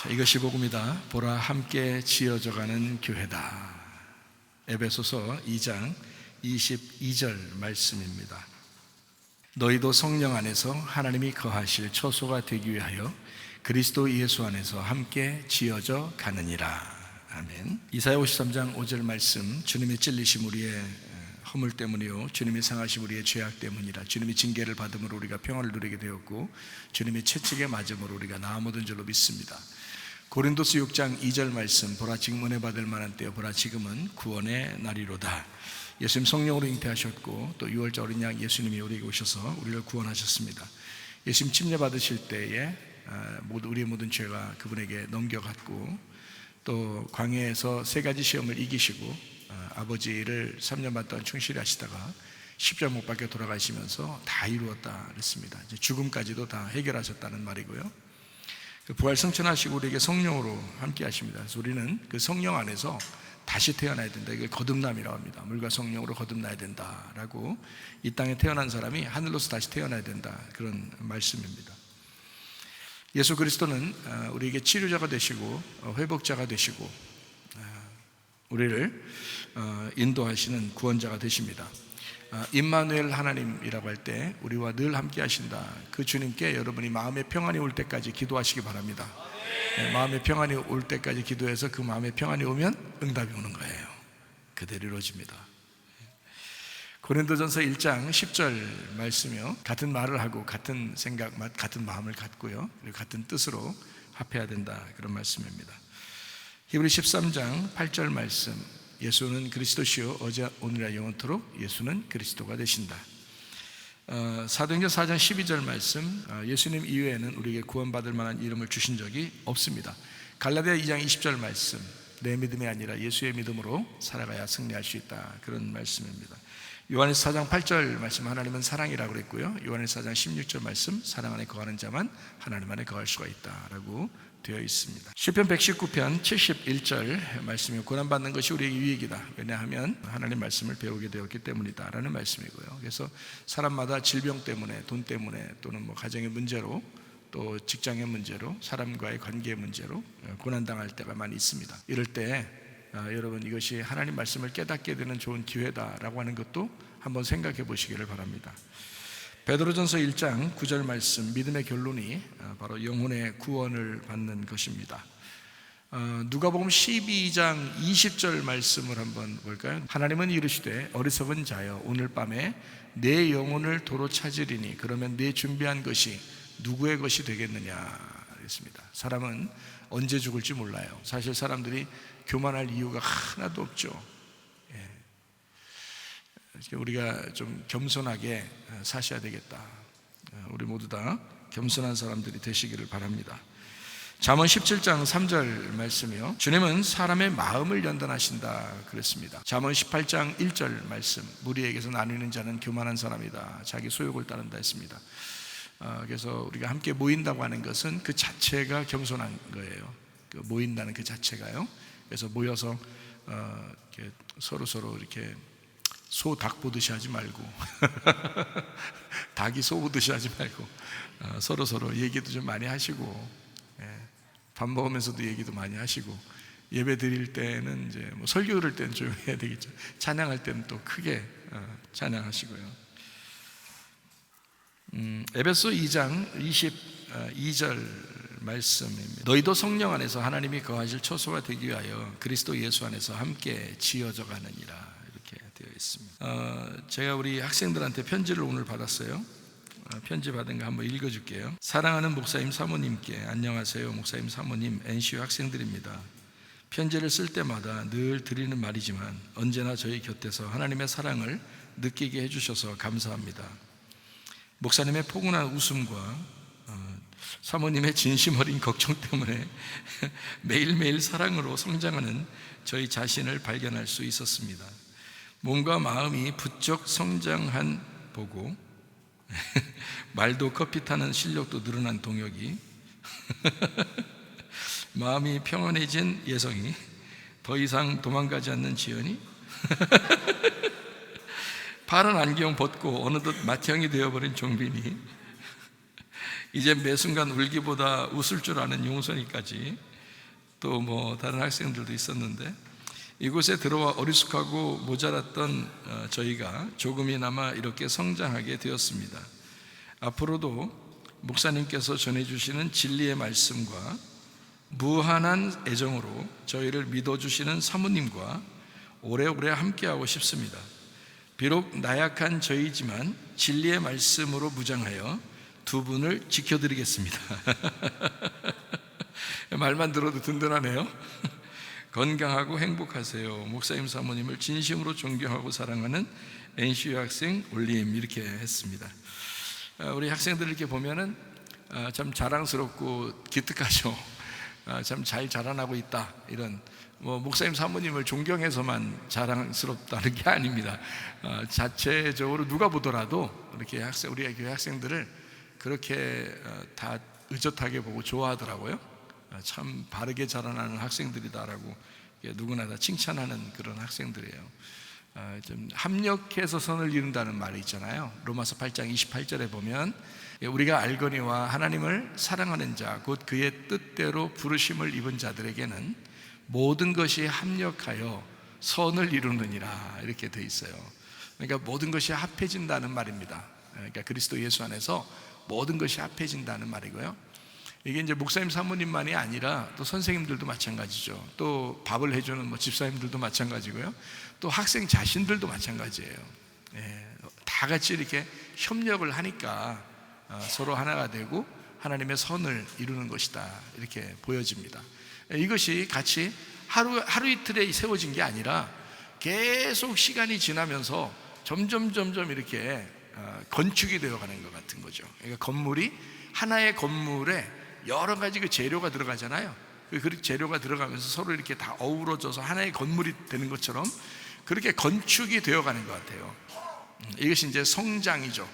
이것이 복음이다. 보라, 함께 지어져가는 교회다. 에베소서 2장 22절 말씀입니다. 너희도 성령 안에서 하나님이 거하실 처소가 되기 위하여 그리스도 예수 안에서 함께 지어져 가느니라. 아멘. 이사야 53장 5절 말씀, 주님의 찔리심 우리의 허물 때문이요 주님의 상하심 우리의 죄악 때문이라. 주님이 징계를 받음으로 우리가 평안을 누리게 되었고 주님의 채찍에 맞음으로 우리가 나음 얻은 줄로 믿습니다. 고린도서 6장 2절 말씀, 보라 지금 은혜 받을 만한 때요 보라 지금은 구원의 날이로다. 예수님 성령으로 잉태하셨고 또 6월절 어린 양 예수님이 우리에게 오셔서 우리를 구원하셨습니다. 예수님 침례 받으실 때에 우리의 모든 죄가 그분에게 넘겨갔고 또 광야에서 세 가지 시험을 이기시고 아버지를 3년 반 동안 충실히 하시다가 십자가 못 박혀 돌아가시면서 다 이루었다 그랬습니다. 이제 죽음까지도 다 해결하셨다는 말이고요. 부활 승천하시고 우리에게 성령으로 함께 하십니다. 그래서 우리는 그 성령 안에서 다시 태어나야 된다. 이걸 거듭남이라고 합니다. 물과 성령으로 거듭나야 된다라고, 이 땅에 태어난 사람이 하늘로서 다시 태어나야 된다, 그런 말씀입니다. 예수 그리스도는 우리에게 치료자가 되시고 회복자가 되시고 우리를 인도하시는 구원자가 되십니다. 임마누엘 하나님이라고 할 때 우리와 늘 함께 하신다. 그 주님께 여러분이 마음의 평안이 올 때까지 기도하시기 바랍니다. 마음의 평안이 올 때까지 기도해서 그 마음의 평안이 오면 응답이 오는 거예요. 그대로 이루어집니다. 고린도전서 1장 10절 말씀이요, 같은 말을 하고 같은 생각, 같은 마음을 갖고요 그리고 같은 뜻으로 합해야 된다, 그런 말씀입니다. 히브리 13장 8절 말씀, 예수는 그리스도시요 어제 오늘이라 영원토록 예수는 그리스도가 되신다. 사도행전 4장 12절 말씀, 예수님 이외에는 우리에게 구원받을 만한 이름을 주신 적이 없습니다. 갈라디아 2장 20절 말씀, 내 믿음이 아니라 예수의 믿음으로 살아가야 승리할 수 있다, 그런 말씀입니다. 요한일서 4장 8절 말씀, 하나님은 사랑이라고 그랬고요. 요한일서 4장 16절 말씀, 사랑 안에 거하는 자만 하나님 안에 거할 수가 있다라고 되어 있습니다. 시편 119편 71절 말씀이, 고난받는 것이 우리에게 유익이다. 왜냐하면 하나님 말씀을 배우게 되었기 때문이다 라는 말씀이고요. 그래서 사람마다 질병 때문에, 돈 때문에, 또는 뭐 가정의 문제로, 또 직장의 문제로, 사람과의 관계의 문제로 고난당할 때가 많이 있습니다. 이럴 때 여러분, 이것이 하나님 말씀을 깨닫게 되는 좋은 기회다라고 하는 것도 한번 생각해 보시기를 바랍니다. 베드로전서 1장 9절 말씀, 믿음의 결론이 바로 영혼의 구원을 받는 것입니다. 누가복음 12장 20절 말씀을 한번 볼까요? 하나님은 이르시되 어리석은 자여 오늘 밤에 내 영혼을 도로 찾으리니 그러면 내 준비한 것이 누구의 것이 되겠느냐 그랬습니다. 사람은 언제 죽을지 몰라요. 사실 사람들이 교만할 이유가 하나도 없죠. 우리가 좀 겸손하게 사셔야 되겠다. 우리 모두 다 겸손한 사람들이 되시기를 바랍니다. 잠언 17장 3절 말씀이요, 주님은 사람의 마음을 연단하신다 그랬습니다. 잠언 18장 1절 말씀, 무리에게서 나누는 자는 교만한 사람이다, 자기 소욕을 따른다 했습니다. 그래서 우리가 함께 모인다고 하는 것은 그 자체가 겸손한 거예요. 모인다는 그 자체가요. 그래서 모여서 서로 이렇게 소 닭 보듯이 하지 말고 닭이 소 보듯이 하지 말고 서로 얘기도 좀 많이 하시고, 밥 먹으면서도 얘기도 많이 하시고, 예배 드릴 때는 이제 뭐 설교 들을 때는 조용히 해야 되겠죠. 찬양할 때는 또 크게 찬양하시고요. 에베소 2장 22절 말씀입니다. 너희도 성령 안에서 하나님이 거하실 처소가 되기 위하여 그리스도 예수 안에서 함께 지어져 가느니라, 되어 있습니다. 제가 우리 학생들한테 편지를 오늘 받았어요. 편지 받은 거 한번 읽어줄게요. 사랑하는 목사님 사모님께, 안녕하세요 목사님 사모님, NCU 학생들입니다. 편지를 쓸 때마다 늘 드리는 말이지만 언제나 저희 곁에서 하나님의 사랑을 느끼게 해주셔서 감사합니다. 목사님의 포근한 웃음과 사모님의 진심 어린 걱정 때문에 매일매일 사랑으로 성장하는 저희 자신을 발견할 수 있었습니다. 몸과 마음이 부쩍 성장한 보고 말도 커피 타는 실력도 늘어난 동혁이 마음이 평안해진 예성이 더 이상 도망가지 않는 지연이 파란 안경 벗고 어느덧 맏형이 되어버린 종빈이 이제 매 순간 울기보다 웃을 줄 아는 용선이까지 또 뭐 다른 학생들도 있었는데, 이곳에 들어와 어리숙하고 모자랐던 저희가 조금이나마 이렇게 성장하게 되었습니다. 앞으로도 목사님께서 전해주시는 진리의 말씀과 무한한 애정으로 저희를 믿어주시는 사모님과 오래오래 함께하고 싶습니다. 비록 나약한 저희지만 진리의 말씀으로 무장하여 두 분을 지켜드리겠습니다. 말만 들어도 든든하네요. 건강하고 행복하세요. 목사님 사모님을 진심으로 존경하고 사랑하는 NCU 학생 올림, 이렇게 했습니다. 우리 학생들 이렇게 보면은 참 자랑스럽고 기특하죠. 참 잘 자라나고 있다, 이런, 뭐 목사님 사모님을 존경해서만 자랑스럽다는 게 아닙니다. 자체적으로 누가 보더라도 이렇게 우리 교회 학생들을 그렇게 다 의젓하게 보고 좋아하더라고요. 참 바르게 자라나는 학생들이다라고 누구나 다 칭찬하는 그런 학생들이에요. 좀 합력해서 선을 이룬다는 말이 있잖아요. 로마서 8장 28절에 보면 우리가 알거니와 하나님을 사랑하는 자 곧 그의 뜻대로 부르심을 입은 자들에게는 모든 것이 합력하여 선을 이루느니라, 이렇게 돼 있어요. 그러니까 모든 것이 합해진다는 말입니다. 그러니까 그리스도 예수 안에서 모든 것이 합해진다는 말이고요. 이게 이제 목사님 사모님만이 아니라 또 선생님들도 마찬가지죠. 또 밥을 해주는 뭐 집사님들도 마찬가지고요. 또 학생 자신들도 마찬가지예요. 다 같이 이렇게 협력을 하니까 서로 하나가 되고 하나님의 선을 이루는 것이다, 이렇게 보여집니다. 이것이 같이 하루 이틀에 세워진 게 아니라 계속 시간이 지나면서 점점 이렇게 건축이 되어가는 것 같은 거죠. 그러니까 건물이, 하나의 건물에 여러 가지 그 재료가 들어가잖아요. 그 재료가 들어가면서 서로 이렇게 다 어우러져서 하나의 건물이 되는 것처럼 그렇게 건축이 되어가는 것 같아요. 이것이 이제 성장이죠.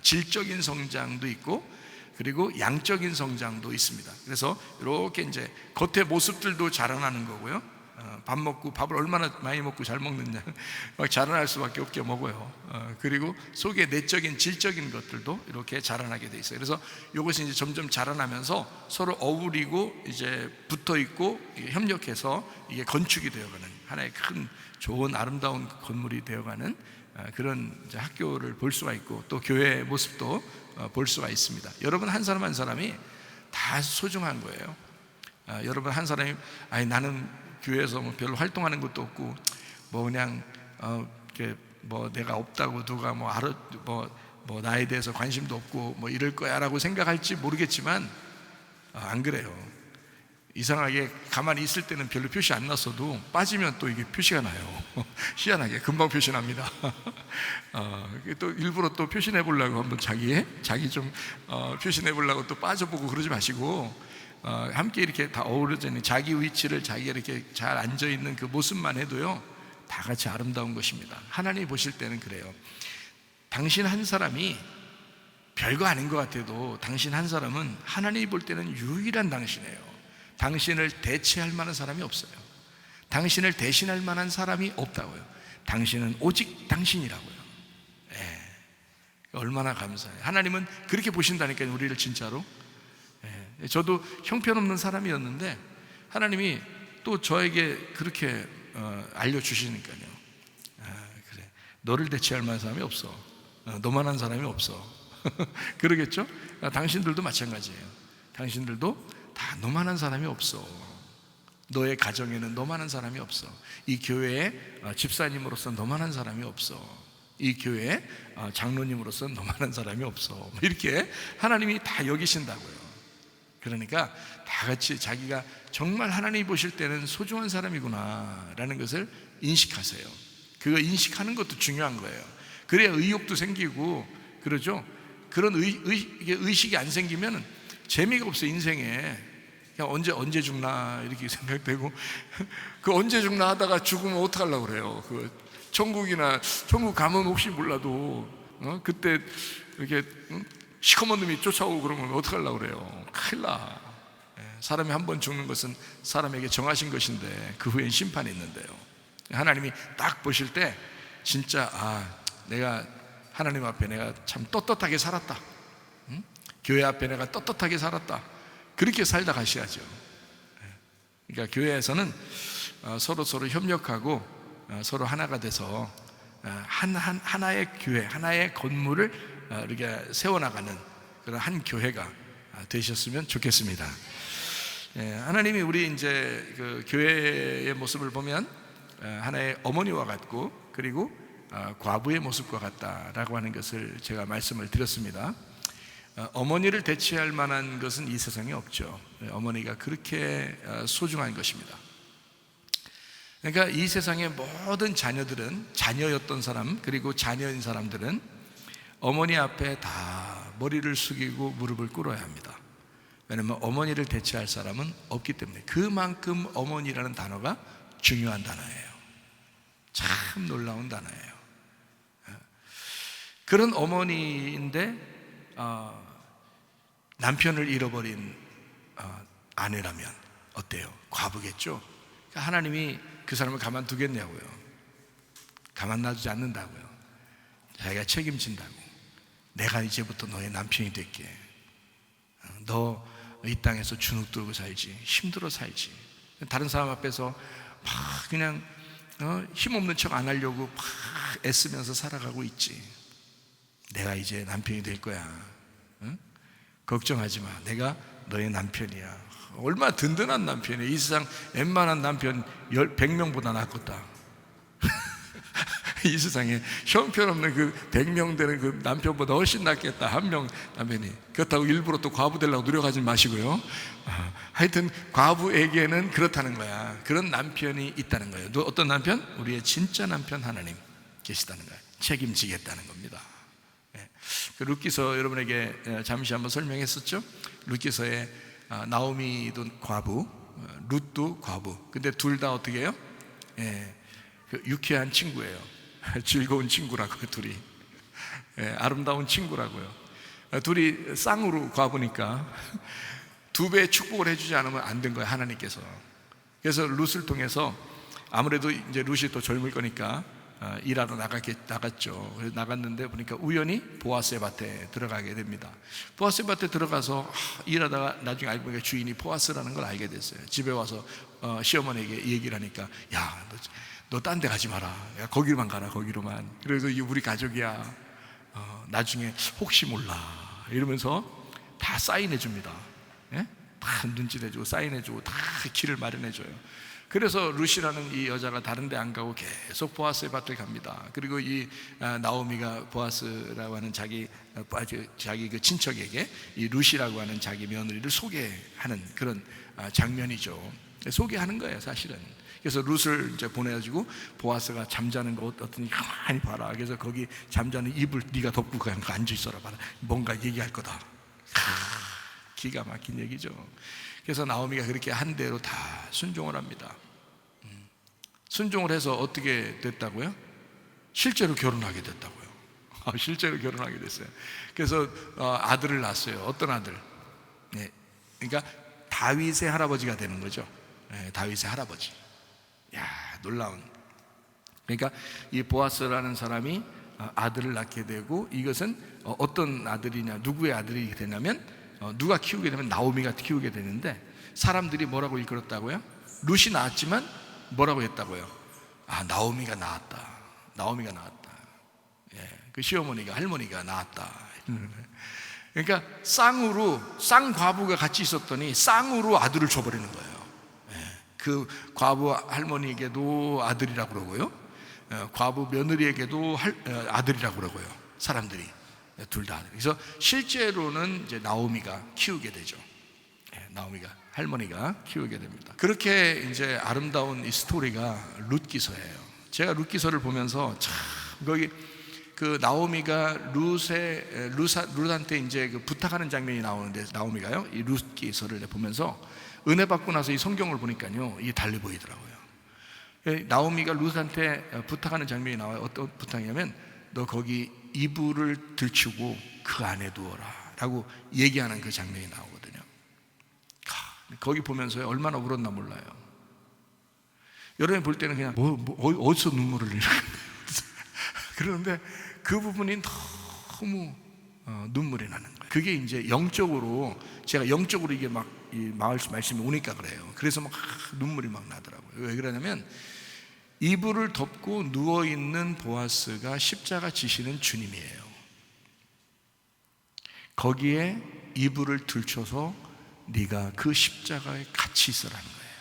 질적인 성장도 있고 그리고 양적인 성장도 있습니다. 그래서 이렇게 이제 겉의 모습들도 자라나는 거고요. 밥을 얼마나 많이 먹고 잘 먹느냐, 막 자라날 수밖에 없게 먹어요. 그리고 속에 내적인 질적인 것들도 이렇게 자라나게 돼 있어요. 그래서 이것이 이제 점점 자라나면서 서로 어우리고 이제 붙어 있고 협력해서 이게 건축이 되어가는 하나의 큰 좋은 아름다운 건물이 되어가는 그런 이제 학교를 볼 수가 있고, 또 교회의 모습도 볼 수가 있습니다. 여러분 한 사람 한 사람이 다 소중한 거예요. 여러분 한 사람이 나는 교회에서 뭐 별로 활동하는 것도 없고 뭐 그냥 이렇게 뭐 내가 없다고 누가 뭐 나에 대해서 관심도 없고 뭐 이럴 거야라고 생각할지 모르겠지만 안 그래요. 이상하게 가만히 있을 때는 별로 표시 안 났어도 빠지면 또 이게 표시가 나요. 희한하게 금방 표시 납니다. 또 일부러 또 표시 내보려고 한번 자기 좀 표시 내보려고 또 빠져보고 그러지 마시고, 함께 이렇게 다 어우러져 있는 자기 위치를 자기가 이렇게 잘 앉아있는 그 모습만 해도요 다 같이 아름다운 것입니다. 하나님이 보실 때는 그래요. 당신 한 사람이 별거 아닌 것 같아도 당신 한 사람은 하나님이 볼 때는 유일한 당신이에요. 당신을 대체할 만한 사람이 없어요. 당신을 대신할 만한 사람이 없다고요. 당신은 오직 당신이라고요. 얼마나 감사해요. 하나님은 그렇게 보신다니까요, 우리를 진짜로. 저도 형편없는 사람이었는데 하나님이 또 저에게 그렇게 알려주시니까요. 그래, 너를 대체할 만한 사람이 없어. 너만한 사람이 없어. 그러겠죠? 당신들도 마찬가지예요. 당신들도 다 너만한 사람이 없어. 너의 가정에는 너만한 사람이 없어. 이 교회의 집사님으로서 너만한 사람이 없어. 이 교회의 장로님으로서 너만한 사람이 없어. 이렇게 하나님이 다 여기신다고요. 그러니까 다 같이 자기가 정말 하나님이 보실 때는 소중한 사람이구나 라는 것을 인식하세요. 그거 인식하는 것도 중요한 거예요. 그래야 의욕도 생기고 그러죠. 그런 의식이 안 생기면 재미가 없어요. 인생에 그냥 언제 죽나 이렇게 생각되고 그 언제 죽나 하다가 죽으면 어떡하려고 그래요. 그 천국 가면 혹시 몰라도 그때 이렇게 시커먼 놈이 쫓아오고 그러면 어떡하려고 그래요. 큰일 나. 사람이 한 번 죽는 것은 사람에게 정하신 것인데 그 후엔 심판이 있는데요. 하나님이 딱 보실 때 진짜 내가 하나님 앞에 내가 참 떳떳하게 살았다. 교회 앞에 내가 떳떳하게 살았다. 그렇게 살다 가셔야죠. 그러니까 교회에서는 서로 협력하고 서로 하나가 돼서 하나의 교회, 하나의 건물을 이렇게 세워나가는 그런 한 교회가 되셨으면 좋겠습니다. 하나님이 우리 이제 그 교회의 모습을 보면 하나의 어머니와 같고, 그리고 과부의 모습과 같다라고 하는 것을 제가 말씀을 드렸습니다. 어머니를 대체할 만한 것은 이 세상에 없죠. 어머니가 그렇게 소중한 것입니다. 그러니까 이 세상의 모든 자녀들은, 자녀였던 사람 그리고 자녀인 사람들은 어머니 앞에 다 머리를 숙이고 무릎을 꿇어야 합니다. 왜냐하면 어머니를 대체할 사람은 없기 때문에. 그만큼 어머니라는 단어가 중요한 단어예요. 참 놀라운 단어예요. 그런 어머니인데 남편을 잃어버린 아내라면 어때요? 과부겠죠. 그러니까 하나님이 그 사람을 가만두겠냐고요. 가만 놔두지 않는다고요. 자기가 책임진다고. 내가 이제부터 너의 남편이 될게. 너 이 땅에서 주눅 들고 살지, 힘들어 살지. 다른 사람 앞에서 막 그냥 힘없는 척 안 하려고 막 애쓰면서 살아가고 있지. 내가 이제 남편이 될 거야. 응? 걱정하지 마. 내가 너의 남편이야. 얼마나 든든한 남편이야. 이 세상 웬만한 남편 100명보다 낫겠다. 이 세상에 형편없는 그 100명 되는 그 남편보다 훨씬 낫겠다. 한 명 남편이. 그렇다고 일부러 또 과부 되려고 노력하지 마시고요. 하여튼 과부에게는 그렇다는 거야. 그런 남편이 있다는 거예요. 어떤 남편? 우리의 진짜 남편 하나님 계시다는 거예요. 책임지겠다는 겁니다. 그 룻기서 여러분에게 잠시 한번 설명했었죠. 룻기서에 나오미도 과부, 룻도 과부. 근데 둘 다 어떻게 해요? 그 유쾌한 친구예요. 즐거운 친구라고요. 둘이 아름다운 친구라고요. 둘이 쌍으로 과부니까 두 배의 축복을 해주지 않으면 안 된 거예요, 하나님께서. 그래서 룻을 통해서 아무래도 이제 룻이 또 젊을 거니까 일하러 나갔죠. 그래서 나갔는데 보니까 우연히 보아스의 밭에 들어가게 됩니다. 보아스의 밭에 들어가서 일하다가 나중에 알고 보니까 주인이 보아스라는 걸 알게 됐어요. 집에 와서 시어머니에게 얘기를 하니까, 야, 너 딴 데 가지 마라. 야, 거기로만 가라, 거기로만. 그래서 이 우리 가족이야. 나중에 혹시 몰라. 이러면서 다 사인해 줍니다. 예? 다 눈치 내주고 사인해주고 다 길을 마련해줘요. 그래서 룻이라는 이 여자가 다른 데 안 가고 계속 보아스의 밭을 갑니다. 그리고 이 나오미가 보아스라고 하는 자기 그 친척에게 이 룻이라고 하는 자기 며느리를 소개하는 그런 장면이죠. 소개하는 거예요, 사실은. 그래서 룻을 이제 보내가지고 보아스가 잠자는 거 어떠니 가만히 봐라. 그래서 거기 잠자는 이불 네가 덮고 그냥 앉아 있어라 봐라. 뭔가 얘기할 거다. 기가 막힌 얘기죠. 그래서 나오미가 그렇게 한 대로 다 순종을 합니다. 순종을 해서 어떻게 됐다고요? 실제로 결혼하게 됐다고요. 실제로 결혼하게 됐어요. 그래서 아들을 낳았어요. 어떤 아들? 네. 그러니까 다윗의 할아버지가 되는 거죠. 네, 다윗의 할아버지. 야, 놀라운. 그러니까 이 보아스라는 사람이 아들을 낳게 되고, 이것은 어떤 아들이냐, 누구의 아들이 되냐면 누가 키우게 되면 나오미가 키우게 되는데, 사람들이 뭐라고 일컬었다고요? 룻이 낳았지만 뭐라고 했다고요? 나오미가 낳았다. 나오미가 낳았다. 그 시어머니가, 할머니가 낳았다. 그러니까 쌍과부가 같이 있었더니 쌍으로 아들을 줘버리는 거예요. 그 과부 할머니에게도 아들이라고 그러고요, 과부 며느리에게도 아들이라고 그러고요. 사람들이 둘 다. 그래서 실제로는 이제 나오미가 키우게 되죠. 나오미가, 할머니가 키우게 됩니다. 그렇게 이제 아름다운 이 스토리가 룻기서예요. 제가 룻기서를 보면서 참 거기 그 나오미가 룻한테 이제 그 부탁하는 장면이 나오는데, 나오미가요, 이 룻기서를 보면서 은혜 받고 나서 이 성경을 보니까요, 이게 달리 보이더라고요. 나오미가 룻한테 부탁하는 장면이 나와요. 어떤 부탁이냐면, 너 거기 이불을 들추고 그 안에 두어라 라고 얘기하는 그 장면이 나오거든요. 거기 보면서 얼마나 울었나 몰라요. 여러분이 볼 때는 그냥 어디서 눈물을 흘리는 그러는데 그 부분이 너무 눈물이 나는 거예요. 그게 이제 영적으로, 제가 영적으로 이게 막 이 말씀이 오니까 그래요. 그래서 막 눈물이 막 나더라고요. 왜 그러냐면 이불을 덮고 누워있는 보아스가 십자가 지시는 주님이에요. 거기에 이불을 들춰서 네가 그 십자가에 같이 있으라는 거예요.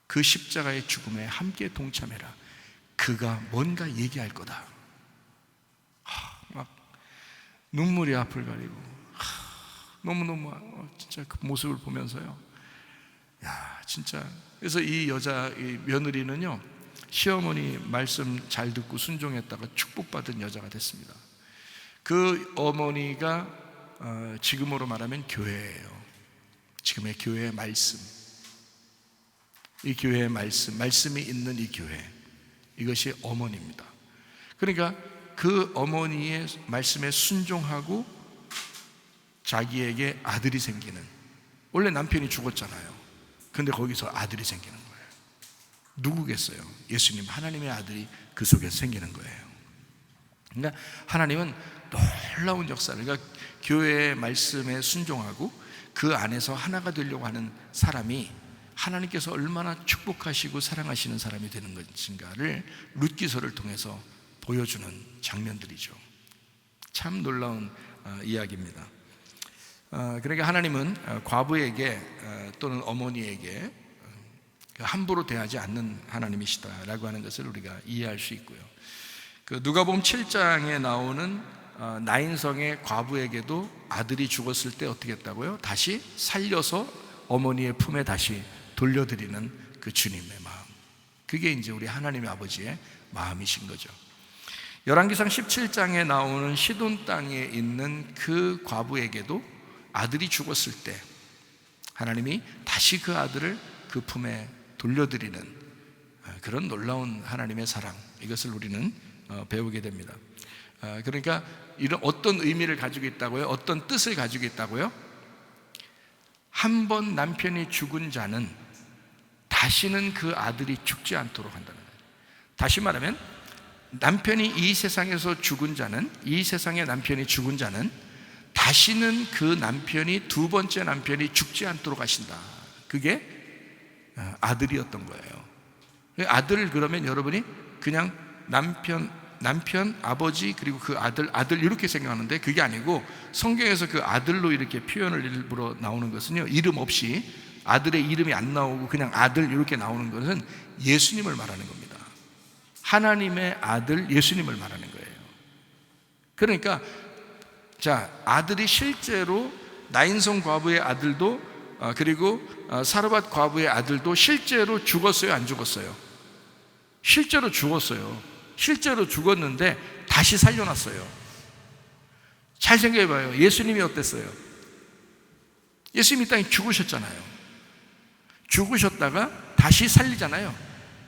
그 십자가의 죽음에 함께 동참해라. 그가 뭔가 얘기할 거다. 막 눈물이 앞을 가리고 너무너무 진짜 그 모습을 보면서요, 야 진짜. 그래서 이 여자, 이 며느리는요, 시어머니 말씀 잘 듣고 순종했다가 축복받은 여자가 됐습니다. 그 어머니가 지금으로 말하면 교회예요. 지금의 교회의 말씀, 이 교회의 말씀이 있는 이 교회, 이것이 어머니입니다. 그러니까 그 어머니의 말씀에 순종하고 자기에게 아들이 생기는, 원래 남편이 죽었잖아요. 근데 거기서 아들이 생기는 거예요. 누구겠어요? 예수님, 하나님의 아들이 그 속에서 생기는 거예요. 그러니까 하나님은 놀라운 역사를, 그러니까 교회의 말씀에 순종하고 그 안에서 하나가 되려고 하는 사람이 하나님께서 얼마나 축복하시고 사랑하시는 사람이 되는 것인가를 룻기서를 통해서 보여주는 장면들이죠. 참 놀라운 이야기입니다. 그러니까 하나님은 과부에게 또는 어머니에게 함부로 대하지 않는 하나님이시다라고 하는 것을 우리가 이해할 수 있고요. 그 누가복음 7장에 나오는 나인성의 과부에게도 아들이 죽었을 때 어떻게 했다고요? 다시 살려서 어머니의 품에 다시 돌려드리는 그 주님의 마음, 그게 이제 우리 하나님의 아버지의 마음이신 거죠. 열왕기상 17장에 나오는 시돈 땅에 있는 그 과부에게도 아들이 죽었을 때 하나님이 다시 그 아들을 그 품에 돌려드리는 그런 놀라운 하나님의 사랑, 이것을 우리는 배우게 됩니다. 그러니까 이런 어떤 의미를 가지고 있다고요? 어떤 뜻을 가지고 있다고요? 한 번 남편이 죽은 자는 다시는 그 아들이 죽지 않도록 한다는 거예요. 다시 말하면 남편이 이 세상에서 죽은 자는, 이 세상의 남편이 죽은 자는 다시는 그 남편이, 두 번째 남편이 죽지 않도록 하신다. 그게 아들이었던 거예요. 아들, 그러면 여러분이 그냥 남편, 아버지, 그리고 그 아들 이렇게 생각하는데 그게 아니고, 성경에서 그 아들로 이렇게 표현을 일부러 나오는 것은요, 이름 없이 아들의 이름이 안 나오고 그냥 아들 이렇게 나오는 것은 예수님을 말하는 겁니다. 하나님의 아들 예수님을 말하는 거예요. 그러니까 자, 아들이 실제로 나인성 과부의 아들도 그리고 사르밧 과부의 아들도 실제로 죽었어요, 안 죽었어요? 실제로 죽었어요. 실제로 죽었는데 다시 살려놨어요. 잘 생각해봐요. 예수님이 어땠어요? 예수님이 이 땅에 죽으셨잖아요. 죽으셨다가 다시 살리잖아요.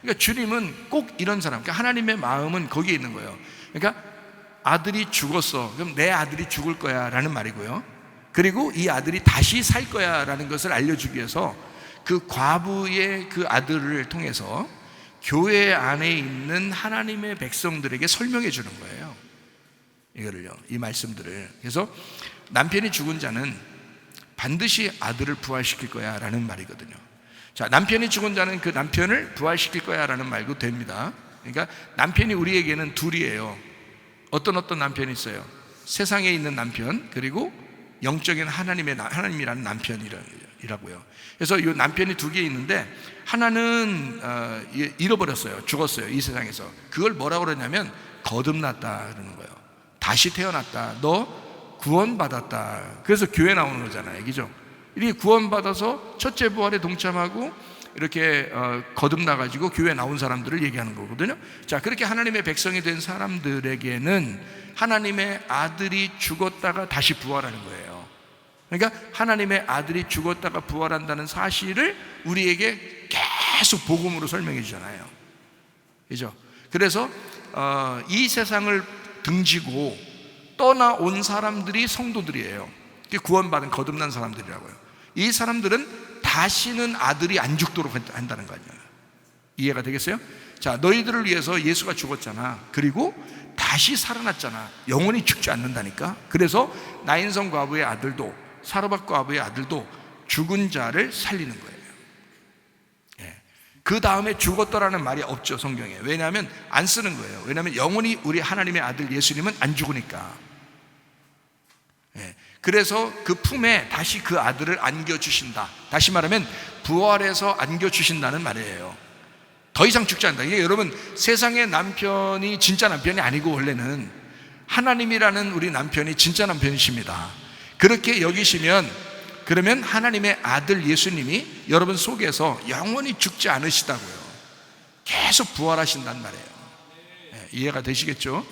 그러니까 주님은 꼭 이런 사람, 그러니까 하나님의 마음은 거기에 있는 거예요. 그러니까 아들이 죽었어, 그럼 내 아들이 죽을 거야 라는 말이고요, 그리고 이 아들이 다시 살 거야 라는 것을 알려주기 위해서 그 과부의 그 아들을 통해서 교회 안에 있는 하나님의 백성들에게 설명해 주는 거예요. 이거를요, 이 말씀들을. 그래서 남편이 죽은 자는 반드시 아들을 부활시킬 거야 라는 말이거든요. 자, 남편이 죽은 자는 그 남편을 부활시킬 거야 라는 말도 됩니다. 그러니까 남편이 우리에게는 둘이에요. 어떤 남편이 있어요? 세상에 있는 남편, 그리고 영적인 하나님이라는 남편이라고요. 그래서 이 남편이 두 개 있는데, 하나는 잃어버렸어요. 죽었어요, 이 세상에서. 그걸 뭐라고 그러냐면 거듭났다 그러는 거예요. 다시 태어났다. 너 구원받았다. 그래서 교회 나오는 거잖아요, 그죠? 이렇게 구원받아서 첫째 부활에 동참하고 이렇게 거듭나가지고 교회 나온 사람들을 얘기하는 거거든요. 자, 그렇게 하나님의 백성이 된 사람들에게는 하나님의 아들이 죽었다가 다시 부활하는 거예요. 그러니까 하나님의 아들이 죽었다가 부활한다는 사실을 우리에게 계속 복음으로 설명해 주잖아요, 그죠? 그래서 이 세상을 등지고 떠나온 사람들이 성도들이에요. 구원받은 거듭난 사람들이라고요. 이 사람들은 다시는 아들이 안 죽도록 한다는 거 아니에요. 이해가 되겠어요? 자, 너희들을 위해서 예수가 죽었잖아. 그리고 다시 살아났잖아. 영원히 죽지 않는다니까. 그래서 나인성 과부의 아들도, 사르밧 과부의 아들도 죽은 자를 살리는 거예요. 그 다음에 죽었더라는 말이 없죠, 성경에. 왜냐하면 안 쓰는 거예요. 왜냐하면 영원히 우리 하나님의 아들 예수님은 안 죽으니까. 그래서 그 품에 다시 그 아들을 안겨주신다. 다시 말하면 부활해서 안겨주신다는 말이에요. 더 이상 죽지 않는다. 이게 여러분, 세상의 남편이 진짜 남편이 아니고 원래는 하나님이라는 우리 남편이 진짜 남편이십니다. 그렇게 여기시면 그러면 하나님의 아들 예수님이 여러분 속에서 영원히 죽지 않으시다고요. 계속 부활하신단 말이에요. 이해가 되시겠죠?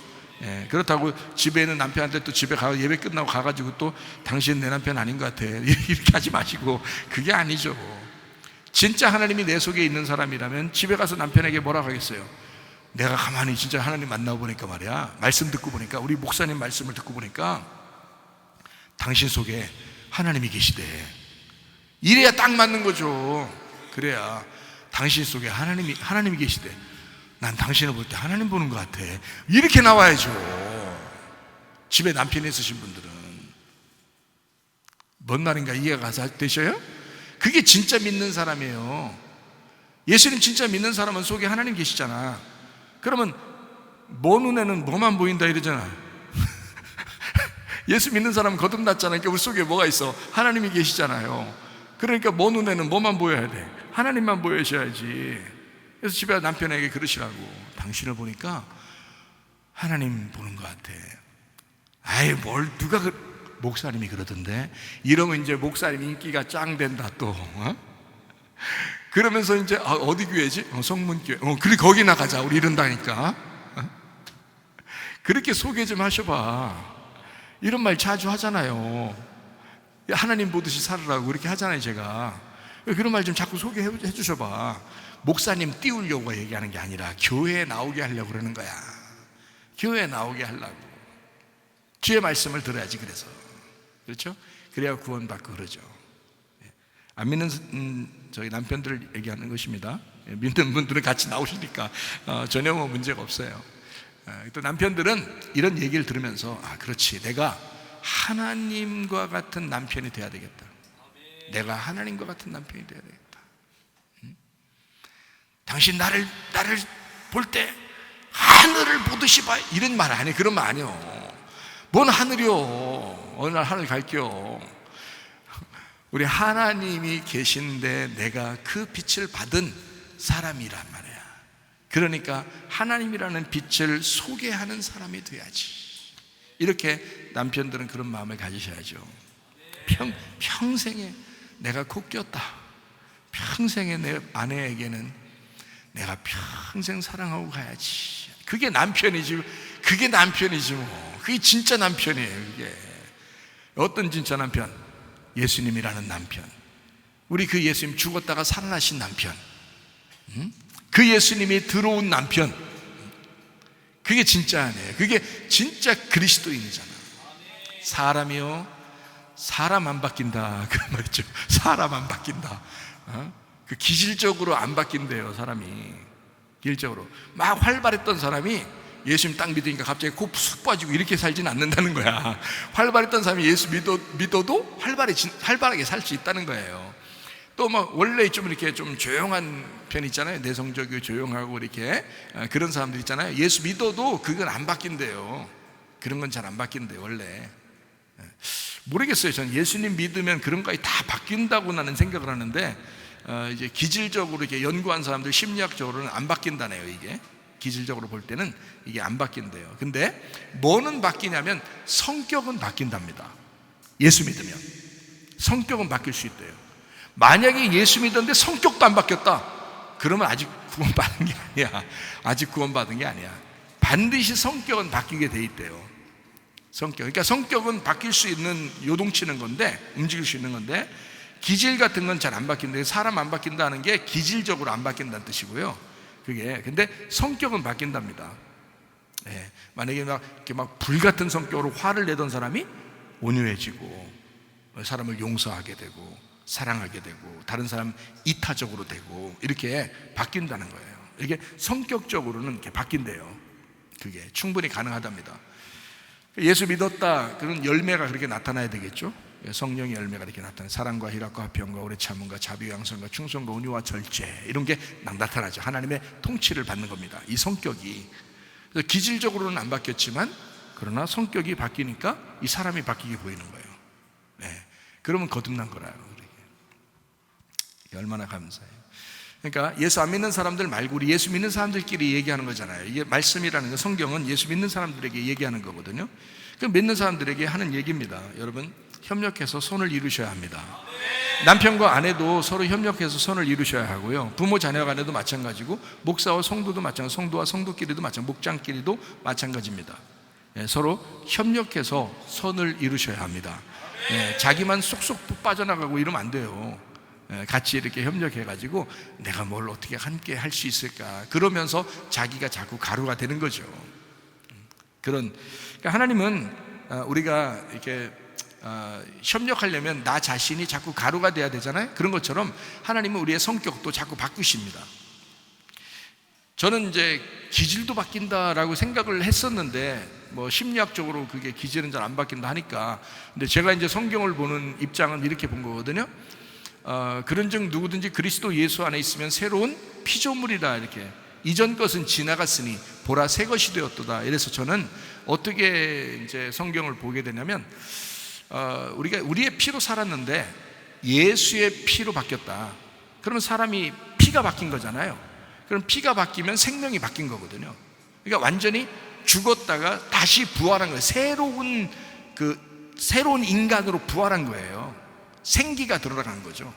그렇다고 집에 있는 남편한테 또 집에 가서 예배 끝나고 가가지고 또 당신 내 남편 아닌 것 같아 이렇게 하지 마시고, 그게 아니죠. 진짜 하나님이 내 속에 있는 사람이라면 집에 가서 남편에게 뭐라고 하겠어요? 내가 가만히 진짜 하나님 만나보니까 말이야, 말씀 듣고 보니까, 우리 목사님 말씀을 듣고 보니까 당신 속에 하나님이 계시대. 이래야 딱 맞는 거죠. 그래야 당신 속에 하나님이 계시대. 난 당신을 볼 때 하나님 보는 것 같아. 이렇게 나와야죠. 집에 남편이 있으신 분들은. 뭔 말인가 이해가 되셔요? 그게 진짜 믿는 사람이에요. 예수님 진짜 믿는 사람은 속에 하나님 계시잖아. 그러면 뭐 눈에는 뭐만 보인다 이러잖아. 예수 믿는 사람은 거듭났잖아요. 그러니까 우리 속에 뭐가 있어? 하나님이 계시잖아요. 그러니까 뭐 눈에는 뭐만 보여야 돼? 하나님만 보여줘야지. 그래서 집에 남편에게 그러시라고. 당신을 보니까 하나님 보는 것 같아. 아이, 뭘 누가 목사님이 그러던데. 이러면 이제 목사님 인기가 짱 된다 또. 그러면서 이제 어디 교회지? 성문교회. 그래 거기 나가자. 우리 이런다니까. 그렇게 소개 좀 하셔봐. 이런 말 자주 하잖아요. 하나님 보듯이 살으라고 그렇게 하잖아요, 제가. 그런 말 좀 자꾸 소개해 주셔봐. 목사님 띄우려고 얘기하는 게 아니라 교회에 나오게 하려고 그러는 거야. 교회에 나오게 하려고. 주의 말씀을 들어야지. 그래서 그렇죠? 그래야 구원받고 그러죠. 안 믿는 저희 남편들을 얘기하는 것입니다. 믿는 분들은 같이 나오시니까 전혀 문제가 없어요. 또 남편들은 이런 얘기를 들으면서 그렇지, 내가 하나님과 같은 남편이 돼야 되겠다. 내가 하나님과 같은 남편이 돼야 되겠다. 당신 나를 볼 때 하늘을 보듯이 봐. 이런 말 아니에요. 그런 말 아니에요. 뭔 하늘이요. 어느 날 하늘 갈게요. 우리 하나님이 계신데 내가 그 빛을 받은 사람이란 말이야. 그러니까 하나님이라는 빛을 소개하는 사람이 돼야지. 이렇게 남편들은 그런 마음을 가지셔야죠. 평생에 내가 코 꼈다. 평생에 내 아내에게는 내가 평생 사랑하고 가야지. 그게 남편이지. 그게 남편이지 뭐. 그게 진짜 남편이에요. 그게 어떤 진짜 남편? 예수님이라는 남편. 우리 그 예수님 죽었다가 살아나신 남편. 그 예수님이 들어온 남편. 그게 진짜 아니에요. 그게 진짜 그리스도인이잖아. 사람이요, 사람 안 바뀐다. 그 말이죠. 사람 안 바뀐다. 그 기질적으로 안 바뀐대요. 사람이 기질적으로 막 활발했던 사람이 예수님 딱 믿으니까 갑자기 코 쑥 빠지고 이렇게 살지는 않는다는 거야. 활발했던 사람이 예수 믿어도 활발하게 살 수 있다는 거예요. 또 막 원래 좀 이렇게 좀 조용한 편 있잖아요. 내성적이고 조용하고 이렇게 그런 사람들 있잖아요. 예수 믿어도 그건 안 바뀐대요. 그런 건 잘 안 바뀐대요. 원래 모르겠어요. 저는 예수님 믿으면 그런 것이 다 바뀐다고 나는 생각을 하는데 이제 기질적으로 이렇게 연구한 사람들 심리학적으로는 안 바뀐다네요. 이게 기질적으로 볼 때는 이게 안 바뀐대요. 근데 뭐는 바뀌냐면 성격은 바뀐답니다. 예수 믿으면 성격은 바뀔 수 있대요. 만약에 예수 믿었는데 성격도 안 바뀌었다, 그러면 아직 구원받은 게 아니야. 아직 구원받은 게 아니야. 반드시 성격은 바뀌게 돼 있대요. 성격. 그러니까 성격은 바뀔 수 있는, 요동치는 건데, 움직일 수 있는 건데, 기질 같은 건 잘 안 바뀐다. 사람 안 바뀐다는 게 기질적으로 안 바뀐다는 뜻이고요. 그게. 근데 성격은 바뀐답니다. 네. 만약에 이렇게 막 불같은 성격으로 화를 내던 사람이 온유해지고, 사람을 용서하게 되고, 사랑하게 되고, 다른 사람 이타적으로 되고, 이렇게 바뀐다는 거예요. 이게 성격적으로는 이렇게 바뀐대요. 그게 충분히 가능하답니다. 예수 믿었다, 그런 열매가 그렇게 나타나야 되겠죠. 성령의 열매가 이렇게 나타나요. 사랑과 희락과 화평과 오래 참음과 자비 양선과 충성과 온유와 절제, 이런 게 나타나죠. 하나님의 통치를 받는 겁니다. 이 성격이. 그래서 기질적으로는 안 바뀌었지만 그러나 성격이 바뀌니까 이 사람이 바뀌게 보이는 거예요. 네. 그러면 거듭난 거라요. 얼마나 감사해요. 그러니까 예수 안 믿는 사람들 말고 우리 예수 믿는 사람들끼리 얘기하는 거잖아요. 이게 말씀이라는 거, 성경은 예수 믿는 사람들에게 얘기하는 거거든요. 그 믿는 사람들에게 하는 얘기입니다. 여러분, 협력해서 손을 이루셔야 합니다. 남편과 아내도 서로 협력해서 손을 이루셔야 하고요. 부모 자녀 간에도 마찬가지고, 목사와 성도도 마찬가지, 성도와 성도끼리도 마찬가지, 목장끼리도 마찬가지입니다. 서로 협력해서 선을 이루셔야 합니다. 자기만 쏙쏙 빠져나가고 이러면 안 돼요. 같이 이렇게 협력해가지고 내가 뭘 어떻게 함께 할 수 있을까, 그러면서 자기가 자꾸 가루가 되는 거죠. 그러니까 하나님은 우리가 이렇게 협력하려면 나 자신이 자꾸 가루가 돼야 되잖아요. 그런 것처럼 하나님은 우리의 성격도 자꾸 바꾸십니다. 저는 이제 기질도 바뀐다라고 생각을 했었는데, 뭐 심리학적으로 그게 기질은 잘 안 바뀐다 하니까, 근데 제가 이제 성경을 보는 입장은 이렇게 본 거거든요. 그런즉 누구든지 그리스도 예수 안에 있으면 새로운 피조물이라, 이렇게 이전 것은 지나갔으니 보라 새 것이 되었도다. 이래서 저는 어떻게 이제 성경을 보게 되냐면, 우리가 우리의 피로 살았는데 예수의 피로 바뀌었다. 그러면 사람이 피가 바뀐 거잖아요. 그럼 피가 바뀌면 생명이 바뀐 거거든요. 그러니까 완전히 죽었다가 다시 부활한 거예요. 새로운 인간으로 부활한 거예요. 생기가 들어간 거죠.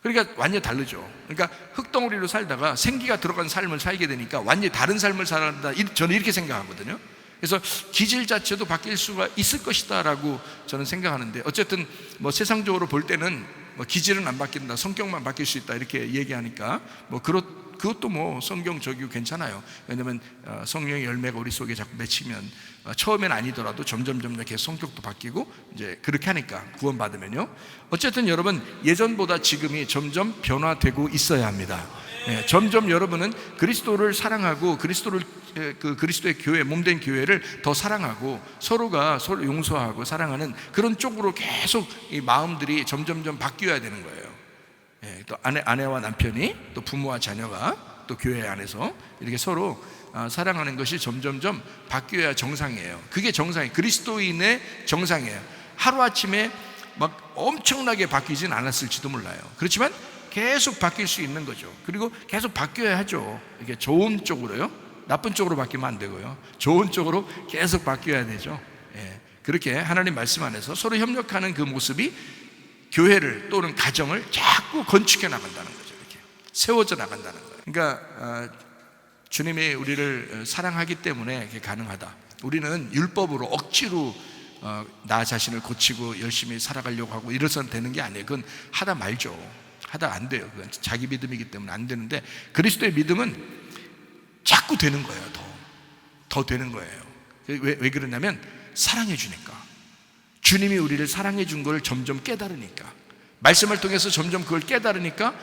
그러니까 완전히 다르죠. 그러니까 흙덩어리로 살다가 생기가 들어간 삶을 살게 되니까 완전히 다른 삶을 살아간다. 저는 이렇게 생각하거든요. 그래서 기질 자체도 바뀔 수가 있을 것이다 라고 저는 생각하는데, 어쨌든 뭐 세상적으로 볼 때는 뭐 기질은 안 바뀐다, 성격만 바뀔 수 있다 이렇게 얘기하니까 뭐 그것도 뭐 성경적이고 괜찮아요. 왜냐하면 성령의 열매가 우리 속에 자꾸 맺히면 처음엔 아니더라도 점점 계속 성격도 바뀌고 이제 그렇게 하니까, 구원받으면요. 어쨌든 여러분, 예전보다 지금이 점점 변화되고 있어야 합니다. 점점 여러분은 그리스도를 사랑하고 그리스도의 교회, 몸된 교회를 더 사랑하고 서로가 서로 용서하고 사랑하는 그런 쪽으로 계속 이 마음들이 점점 바뀌어야 되는 거예요. 또 아내와 남편이, 또 부모와 자녀가, 또 교회 안에서 이렇게 서로 사랑하는 것이 점점 바뀌어야 정상이에요. 그게 정상이에요. 그리스도인의 정상이에요. 하루아침에 막 엄청나게 바뀌진 않았을지도 몰라요. 그렇지만 계속 바뀔 수 있는 거죠. 그리고 계속 바뀌어야 하죠. 이게 좋은 쪽으로요. 나쁜 쪽으로 바뀌면 안 되고요. 좋은 쪽으로 계속 바뀌어야 되죠. 그렇게 하나님 말씀 안에서 서로 협력하는 그 모습이 교회를 또는 가정을 자꾸 건축해 나간다는 거죠. 이렇게 세워져 나간다는 거예요. 그러니까 주님이 우리를 사랑하기 때문에 그게 가능하다. 우리는 율법으로 억지로 나 자신을 고치고 열심히 살아가려고 하고 이래서는 되는 게 아니에요. 그건 하다 말죠. 하다 안 돼요. 그건 자기 믿음이기 때문에 안 되는데, 그리스도의 믿음은 자꾸 되는 거예요. 더 되는 거예요. 왜 그러냐면 사랑해 주니까. 주님이 우리를 사랑해 준 걸 점점 깨달으니까, 말씀을 통해서 점점 그걸 깨달으니까,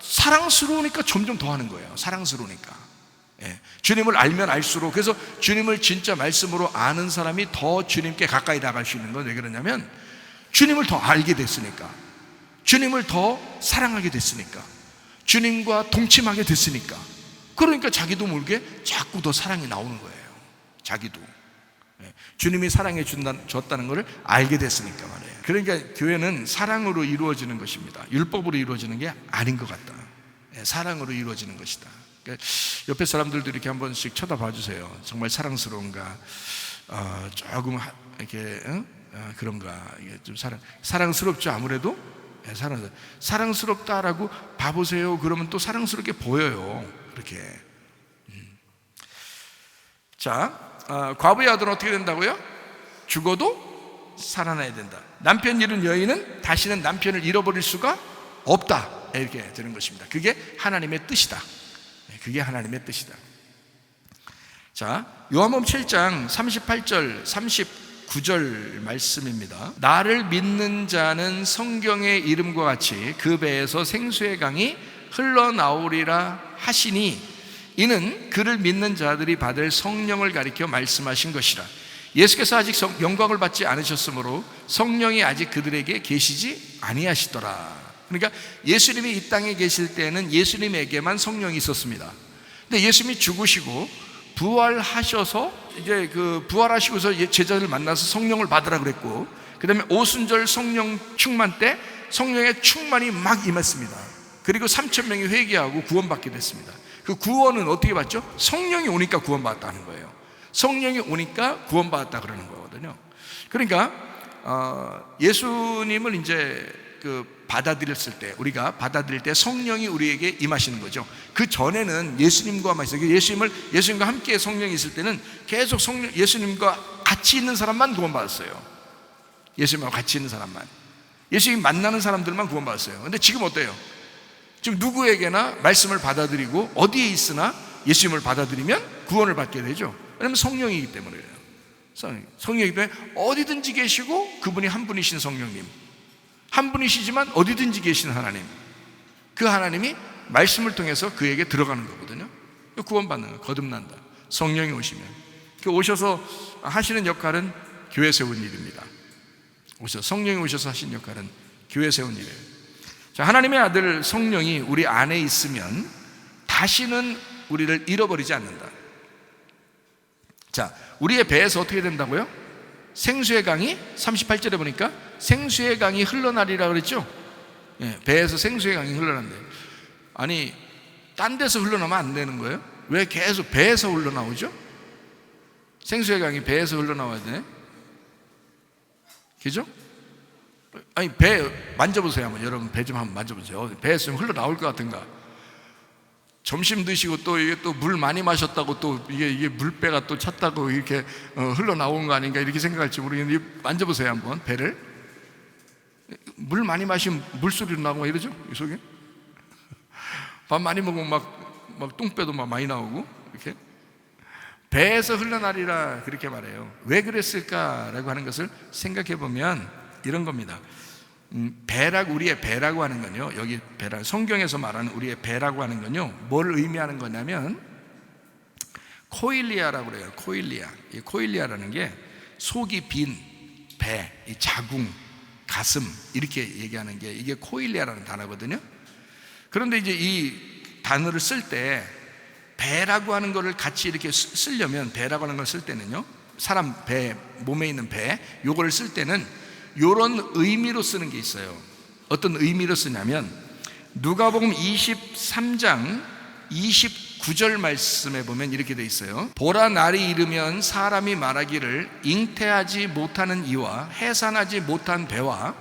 사랑스러우니까 점점 더 하는 거예요. 사랑스러우니까. 주님을 알면 알수록, 그래서 주님을 진짜 말씀으로 아는 사람이 더 주님께 가까이 나갈 수 있는 건 왜 그러냐면, 주님을 더 알게 됐으니까, 주님을 더 사랑하게 됐으니까, 주님과 동침하게 됐으니까. 그러니까 자기도 모르게 자꾸 더 사랑이 나오는 거예요. 자기도 주님이 사랑해 줬다는 것을 알게 됐으니까 말이에요. 그러니까 교회는 사랑으로 이루어지는 것입니다. 율법으로 이루어지는 게 아닌 것 같다. 사랑으로 이루어지는 것이다. 그러니까 옆에 사람들도 이렇게 한 번씩 쳐다봐 주세요. 정말 사랑스러운가, 조금 이렇게 그런가. 이게 좀 사랑스럽죠. 아무래도 사랑스럽다라고 봐보세요. 그러면 또 사랑스럽게 보여요. 그렇게. 자, 과부의 아들은 어떻게 된다고요? 죽어도 살아나야 된다. 남편 잃은 여인은 다시는 남편을 잃어버릴 수가 없다. 이렇게 되는 것입니다. 그게 하나님의 뜻이다. 그게 하나님의 뜻이다. 자, 요한복음 7장 38절 39절 말씀입니다. 나를 믿는 자는 성경의 이름과 같이 그 배에서 생수의 강이 흘러나오리라 하시니, 이는 그를 믿는 자들이 받을 성령을 가리켜 말씀하신 것이라. 예수께서 아직 영광을 받지 않으셨으므로 성령이 아직 그들에게 계시지 아니하시더라. 그러니까 예수님이 이 땅에 계실 때는 예수님에게만 성령이 있었습니다. 근데 예수님이 죽으시고 부활하셔서 이제 부활하시고서 제자들 만나서 성령을 받으라 그랬고, 그 다음에 오순절 성령 충만 때 성령의 충만이 막 임했습니다. 그리고 3,000명이 회개하고 구원받게 됐습니다. 그 구원은 어떻게 받죠? 성령이 오니까 구원받았다는 거예요. 성령이 오니까 구원받았다 그러는 거거든요. 그러니까 예수님을 이제 받아들였을 때, 우리가 받아들일 때 성령이 우리에게 임하시는 거죠. 그 전에는 예수님과만 있어요. 예수님과 함께 성령이 있을 때는 계속 예수님과 같이 있는 사람만 구원받았어요. 예수님과 같이 있는 사람만, 예수님 만나는 사람들만 구원받았어요. 근데 지금 어때요? 지금 누구에게나 말씀을 받아들이고 어디에 있으나 예수님을 받아들이면 구원을 받게 되죠. 왜냐하면 성령이기 때문에요. 성령이기 때문에 어디든지 계시고, 그분이 한 분이신 성령님, 한 분이시지만 어디든지 계신 하나님, 그 하나님이 말씀을 통해서 그에게 들어가는 거거든요. 구원받는 거예요. 거듭난다. 성령이 오시면, 오셔서 하시는 역할은 교회 세운 일입니다. 성령이 오셔서 하신 역할은 교회 세운 일이에요. 자, 하나님의 아들 성령이 우리 안에 있으면 다시는 우리를 잃어버리지 않는다. 자, 우리의 배에서 어떻게 된다고요? 생수의 강이 38절에 보니까 생수의 강이 흘러나리라 그랬죠? 예, 배에서 생수의 강이 흘러난대. 아니, 딴 데서 흘러나면 안 되는 거예요? 왜 계속 배에서 흘러나오죠? 생수의 강이 배에서 흘러나와야 돼. 그죠? 아니, 배 만져보세요. 한번 여러분 배 좀 한번 만져보세요. 배에서 좀 흘러나올 것 같은가? 점심 드시고 또 이게 또 물 많이 마셨다고 또 이게 물배가 또 찼다고 이렇게 흘러나오는 거 아닌가 이렇게 생각할지 모르겠는데, 만져보세요 한번 배를. 물 많이 마시면 물소리도 나고 막 이러죠, 이 속에. 밥 많이 먹으면 막 똥배도 막 많이 나오고 이렇게. 배에서 흘러나리라 그렇게 말해요. 왜 그랬을까라고 하는 것을 생각해 보면 이런 겁니다. 배라고, 우리의 배라고 하는 건요, 여기 배라, 성경에서 말하는 우리의 배라고 하는 건요, 뭘 의미하는 거냐면 코일리아라고 그래요. 코일리아. 이 코일리아라는 게 속이 빈 배, 이 자궁, 가슴 이렇게 얘기하는 게 이게 코일리아라는 단어거든요. 그런데 이제 이 단어를 쓸 때 배라고 하는 거를 같이 이렇게 쓰려면, 배라고 하는 걸 쓸 때는요, 사람 배, 몸에 있는 배, 요거를 쓸 때는 요런 의미로 쓰는 게 있어요. 어떤 의미로 쓰냐면 누가복음 23장 29절 말씀에 보면 이렇게 돼 있어요. 보라, 날이 이르면 사람이 말하기를 잉태하지 못하는 이와 해산하지 못한 배와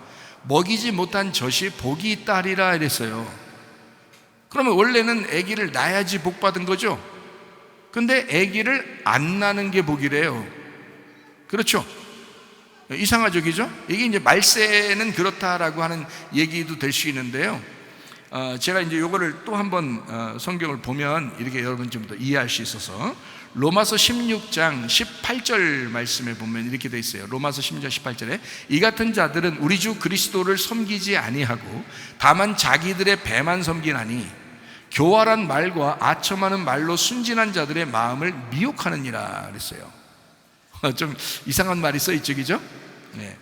먹이지 못한 젖이 복이 있다 하리라 이랬어요. 그러면 원래는 아기를 낳아야지 복 받은 거죠. 근데 아기를 안 낳는 게 복이래요. 그렇죠? 이상하죠, 그죠? 이게 이제 말세는 그렇다라고 하는 얘기도 될 수 있는데요. 제가 이제 요거를 또 한번 성경을 보면 이렇게 여러분 좀 더 이해할 수 있어서, 로마서 16장 18절 말씀에 보면 이렇게 돼 있어요. 로마서 16장 18절에 이 같은 자들은 우리 주 그리스도를 섬기지 아니하고 다만 자기들의 배만 섬기나니 교활한 말과 아첨하는 말로 순진한 자들의 마음을 미혹하느니라 그랬어요. 좀 이상한 말이 써있죠, 그죠? 네.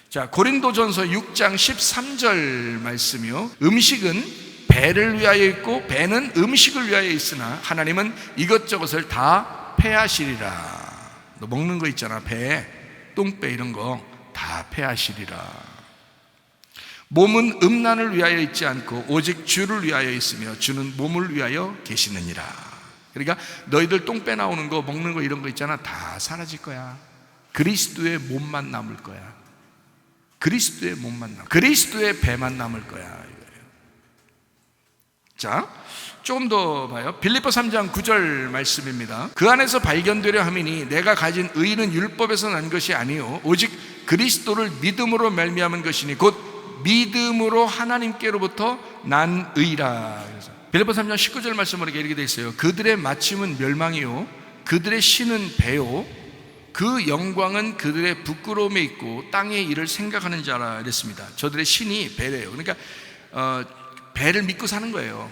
자, 고린도전서 6장 13절 말씀이요, 음식은 배를 위하여 있고 배는 음식을 위하여 있으나 하나님은 이것저것을 다 패하시리라. 너 먹는 거 있잖아, 배, 똥배 이런 거 다 패하시리라. 몸은 음란을 위하여 있지 않고 오직 주를 위하여 있으며 주는 몸을 위하여 계시느니라. 그러니까 너희들 똥배 나오는 거, 먹는 거 이런 거 있잖아, 다 사라질 거야. 그리스도의 몸만 남을 거야. 그리스도의 몸만 그리스도의 배만 남을 거야 이거예요. 자, 조금 더 봐요. 빌립보 3장 9절 말씀입니다. 그 안에서 발견되려 함이니 내가 가진 의는 율법에서 난 것이 아니요 오직 그리스도를 믿음으로 말미암은 것이니 곧 믿음으로 하나님께로부터 난 의라. 그래서 빌립보 3장 19절 말씀으로 이렇게 되어 있어요. 그들의 마침은 멸망이요 그들의 신은 배요 그 영광은 그들의 부끄러움에 있고 땅의 일을 생각하는 자라 이랬습니다. 저들의 신이 배래요. 그러니까 배를 믿고 사는 거예요.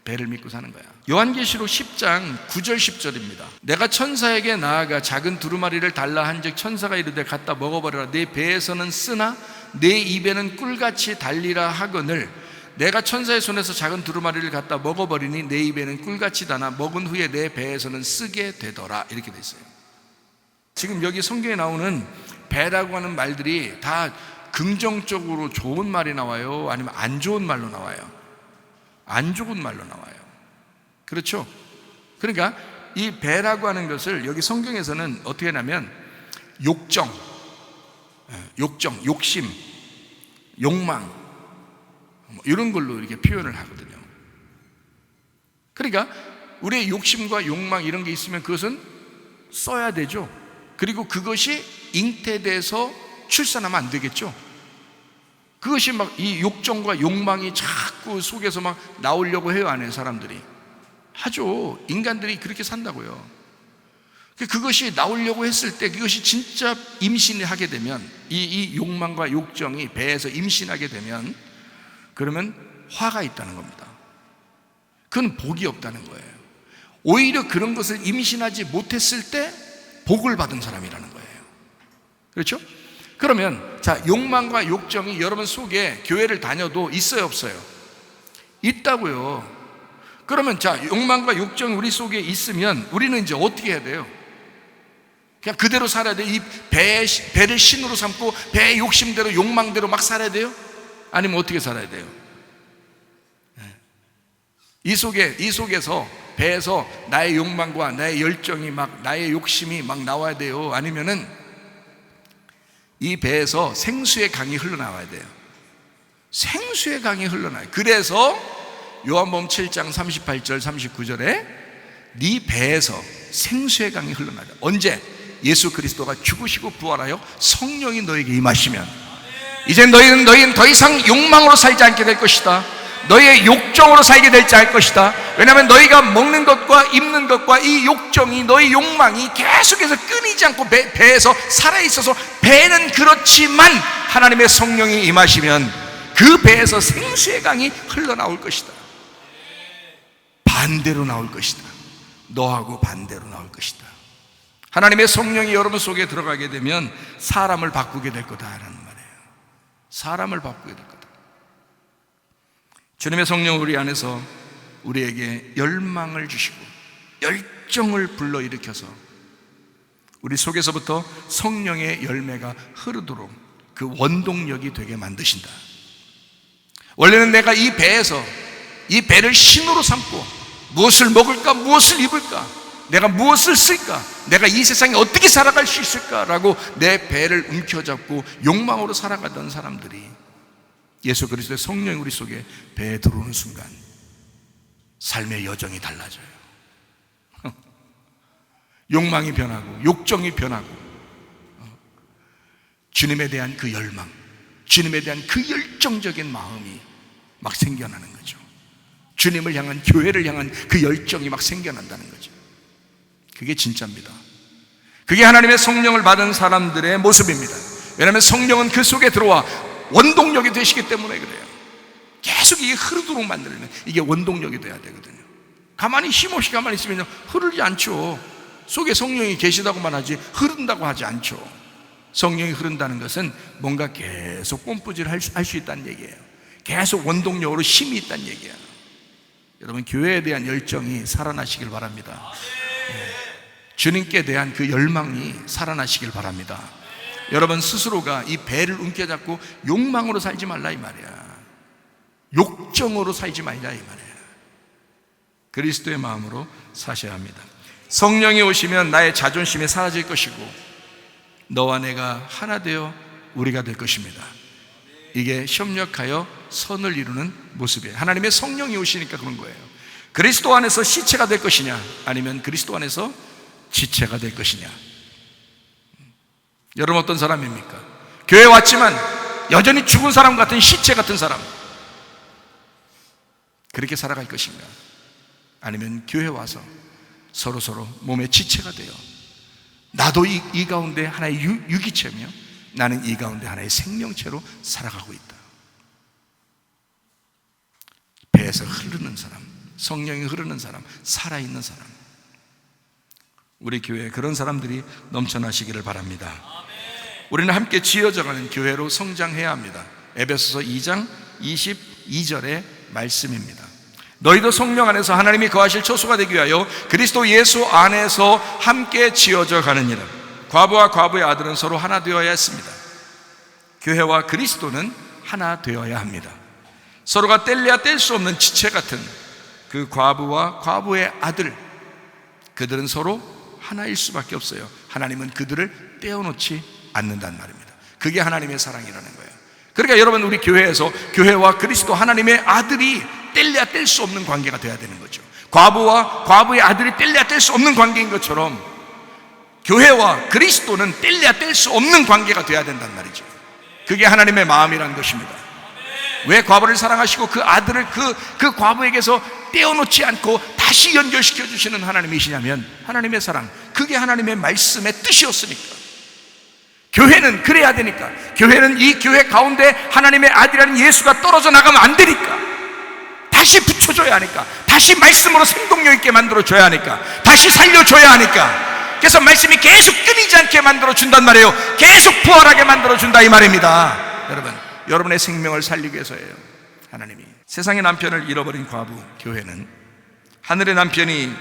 배를 믿고 사는 거야. 요한계시록 10장 9절 10절입니다. 내가 천사에게 나아가 작은 두루마리를 달라 한즉 천사가 이르되 갖다 먹어버려라. 내 배에서는 쓰나 내 입에는 꿀같이 달리라 하거늘 내가 천사의 손에서 작은 두루마리를 갖다 먹어버리니 내 입에는 꿀같이 다나 먹은 후에 내 배에서는 쓰게 되더라. 이렇게 돼 있어요. 지금 여기 성경에 나오는 배라고 하는 말들이 다 긍정적으로 좋은 말이 나와요? 아니면 안 좋은 말로 나와요? 안 좋은 말로 나와요. 그렇죠? 그러니까 이 배라고 하는 것을 여기 성경에서는 어떻게 하냐면 욕심, 욕망 이런 걸로 이렇게 표현을 하거든요. 그러니까 우리의 욕심과 욕망 이런 게 있으면 그것은 써야 되죠. 그리고 그것이 잉태돼서 출산하면 안 되겠죠. 그것이 막 이 욕정과 욕망이 자꾸 속에서 막 나오려고 해요, 안 해요? 사람들이 하죠. 인간들이 그렇게 산다고요. 그것이 나오려고 했을 때 그것이 진짜 임신을 하게 되면 이 욕망과 욕정이 배에서 임신하게 되면 그러면 화가 있다는 겁니다. 그건 복이 없다는 거예요. 오히려 그런 것을 임신하지 못했을 때 복을 받은 사람이라는 거예요. 그렇죠? 그러면 자, 욕망과 욕정이 여러분 속에 교회를 다녀도 있어요, 없어요? 있다고요. 그러면 자, 욕망과 욕정이 우리 속에 있으면 우리는 이제 어떻게 해야 돼요? 그냥 그대로 살아야 돼요? 이 배를 신으로 삼고 배의 욕심대로 욕망대로 막 살아야 돼요? 아니면 어떻게 살아야 돼요? 이 속에서 배에서 나의 욕망과 나의 열정이 막 나의 욕심이 막 나와야 돼요? 아니면은 이 배에서 생수의 강이 흘러나와야 돼요? 생수의 강이 흘러나와요. 그래서 요한복음 7장 38절 39절에 네 배에서 생수의 강이 흘러나와요. 언제? 예수 그리스도가 죽으시고 부활하여 성령이 너에게 임하시면 이제 너희는 더 이상 욕망으로 살지 않게 될 것이다. 너희의 욕정으로 살게 될지 알 것이다. 왜냐하면 너희가 먹는 것과 입는 것과 이 욕정이 너희 욕망이 계속해서 끊이지 않고 배에서 살아있어서 배는 그렇지만 하나님의 성령이 임하시면 그 배에서 생수의 강이 흘러나올 것이다. 반대로 나올 것이다. 너하고 반대로 나올 것이다. 하나님의 성령이 여러분 속에 들어가게 되면 사람을 바꾸게 될 거다라는 말이에요. 사람을 바꾸게 될 거다. 주님의 성령 우리 안에서 우리에게 열망을 주시고 열정을 불러일으켜서 우리 속에서부터 성령의 열매가 흐르도록 그 원동력이 되게 만드신다. 원래는 내가 이 배에서 이 배를 신으로 삼고 무엇을 먹을까, 무엇을 입을까, 내가 무엇을 쓸까, 내가 이 세상에 어떻게 살아갈 수 있을까라고 내 배를 움켜잡고 욕망으로 살아가던 사람들이 예수 그리스도의 성령이 우리 속에 배에 들어오는 순간 삶의 여정이 달라져요. 욕망이 변하고 욕정이 변하고 주님에 대한 그 열망, 주님에 대한 그 열정적인 마음이 막 생겨나는 거죠. 주님을 향한, 교회를 향한 그 열정이 막 생겨난다는 거죠. 그게 진짜입니다. 그게 하나님의 성령을 받은 사람들의 모습입니다. 왜냐하면 성령은 그 속에 들어와 원동력이 되시기 때문에 그래요. 계속 이게 흐르도록 만들면 이게 원동력이 돼야 되거든요. 가만히 힘없이 가만히 있으면 흐르지 않죠. 속에 성령이 계시다고만 하지 흐른다고 하지 않죠. 성령이 흐른다는 것은 뭔가 계속 뽐뿌질 할 수 있다는 얘기예요. 계속 원동력으로 힘이 있다는 얘기예요. 여러분, 교회에 대한 열정이 살아나시길 바랍니다. 주님께 대한 그 열망이 살아나시길 바랍니다. 여러분 스스로가 이 배를 움켜잡고 욕망으로 살지 말라 이 말이야. 욕정으로 살지 말라 이 말이야. 그리스도의 마음으로 사셔야 합니다. 성령이 오시면 나의 자존심이 사라질 것이고 너와 내가 하나 되어 우리가 될 것입니다. 이게 협력하여 선을 이루는 모습이에요. 하나님의 성령이 오시니까 그런 거예요. 그리스도 안에서 시체가 될 것이냐, 아니면 그리스도 안에서 지체가 될 것이냐. 여러분 어떤 사람입니까? 교회에 왔지만 여전히 죽은 사람 같은 시체 같은 사람, 그렇게 살아갈 것인가? 아니면 교회 와서 서로 몸의 지체가 되어 나도 이 가운데 하나의 유기체며 나는 이 가운데 하나의 생명체로 살아가고 있다. 배에서 흐르는 사람, 성령이 흐르는 사람, 살아있는 사람. 우리 교회에 그런 사람들이 넘쳐나시기를 바랍니다. 우리는 함께 지어져가는 교회로 성장해야 합니다. 에베소서 2장 22절의 말씀입니다. 너희도 성령 안에서 하나님이 거하실 처소가 되기 위하여 그리스도 예수 안에서 함께 지어져 가느니라. 과부와 과부의 아들은 서로 하나 되어야 했습니다. 교회와 그리스도는 하나 되어야 합니다. 서로가 뗄래야 뗄 수 없는 지체 같은 그 과부와 과부의 아들, 그들은 서로 하나일 수밖에 없어요. 하나님은 그들을 떼어놓지 않는단 말입니다. 그게 하나님의 사랑이라는 거예요. 그러니까 여러분, 우리 교회에서 교회와 그리스도 하나님의 아들이 뗄래야 뗄 수 없는 관계가 돼야 되는 거죠. 과부와 과부의 아들이 뗄래야 뗄 수 없는 관계인 것처럼 교회와 그리스도는 뗄래야 뗄 수 없는 관계가 돼야 된단 말이죠. 그게 하나님의 마음이라는 것입니다. 왜 과부를 사랑하시고 그 아들을 그 과부에게서 떼어놓지 않고 다시 연결시켜 주시는 하나님이시냐면, 하나님의 사랑, 그게 하나님의 말씀의 뜻이었으니까. 교회는 그래야 되니까. 교회는 이 교회 가운데 하나님의 아들이라는 예수가 떨어져 나가면 안 되니까. 다시 붙여줘야 하니까. 다시 말씀으로 생동력 있게 만들어줘야 하니까. 다시 살려줘야 하니까. 그래서 말씀이 계속 끊이지 않게 만들어준단 말이에요. 계속 부활하게 만들어준다 이 말입니다. 여러분, 여러분의 생명을 살리기 위해서예요. 하나님이. 세상의 남편을 잃어버린 과부, 교회는 하늘의 남편이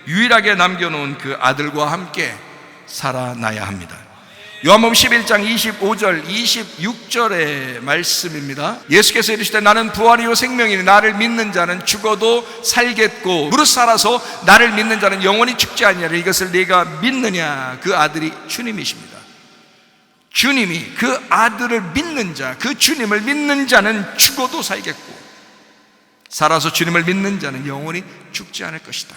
유일하게 남겨놓은 그 아들과 함께 살아나야 합니다. 요한복음 11장 25절 26절의 말씀입니다. 예수께서 이르시되 나는 부활이요 생명이니 나를 믿는 자는 죽어도 살겠고 무릇 살아서 나를 믿는 자는 영원히 죽지 아니하리라. 이것을 네가 믿느냐? 그 아들이 주님이십니다. 주님이 그 아들을 믿는 자, 그 주님을 믿는 자는 죽어도 살겠고 살아서 주님을 믿는 자는 영원히 죽지 않을 것이다.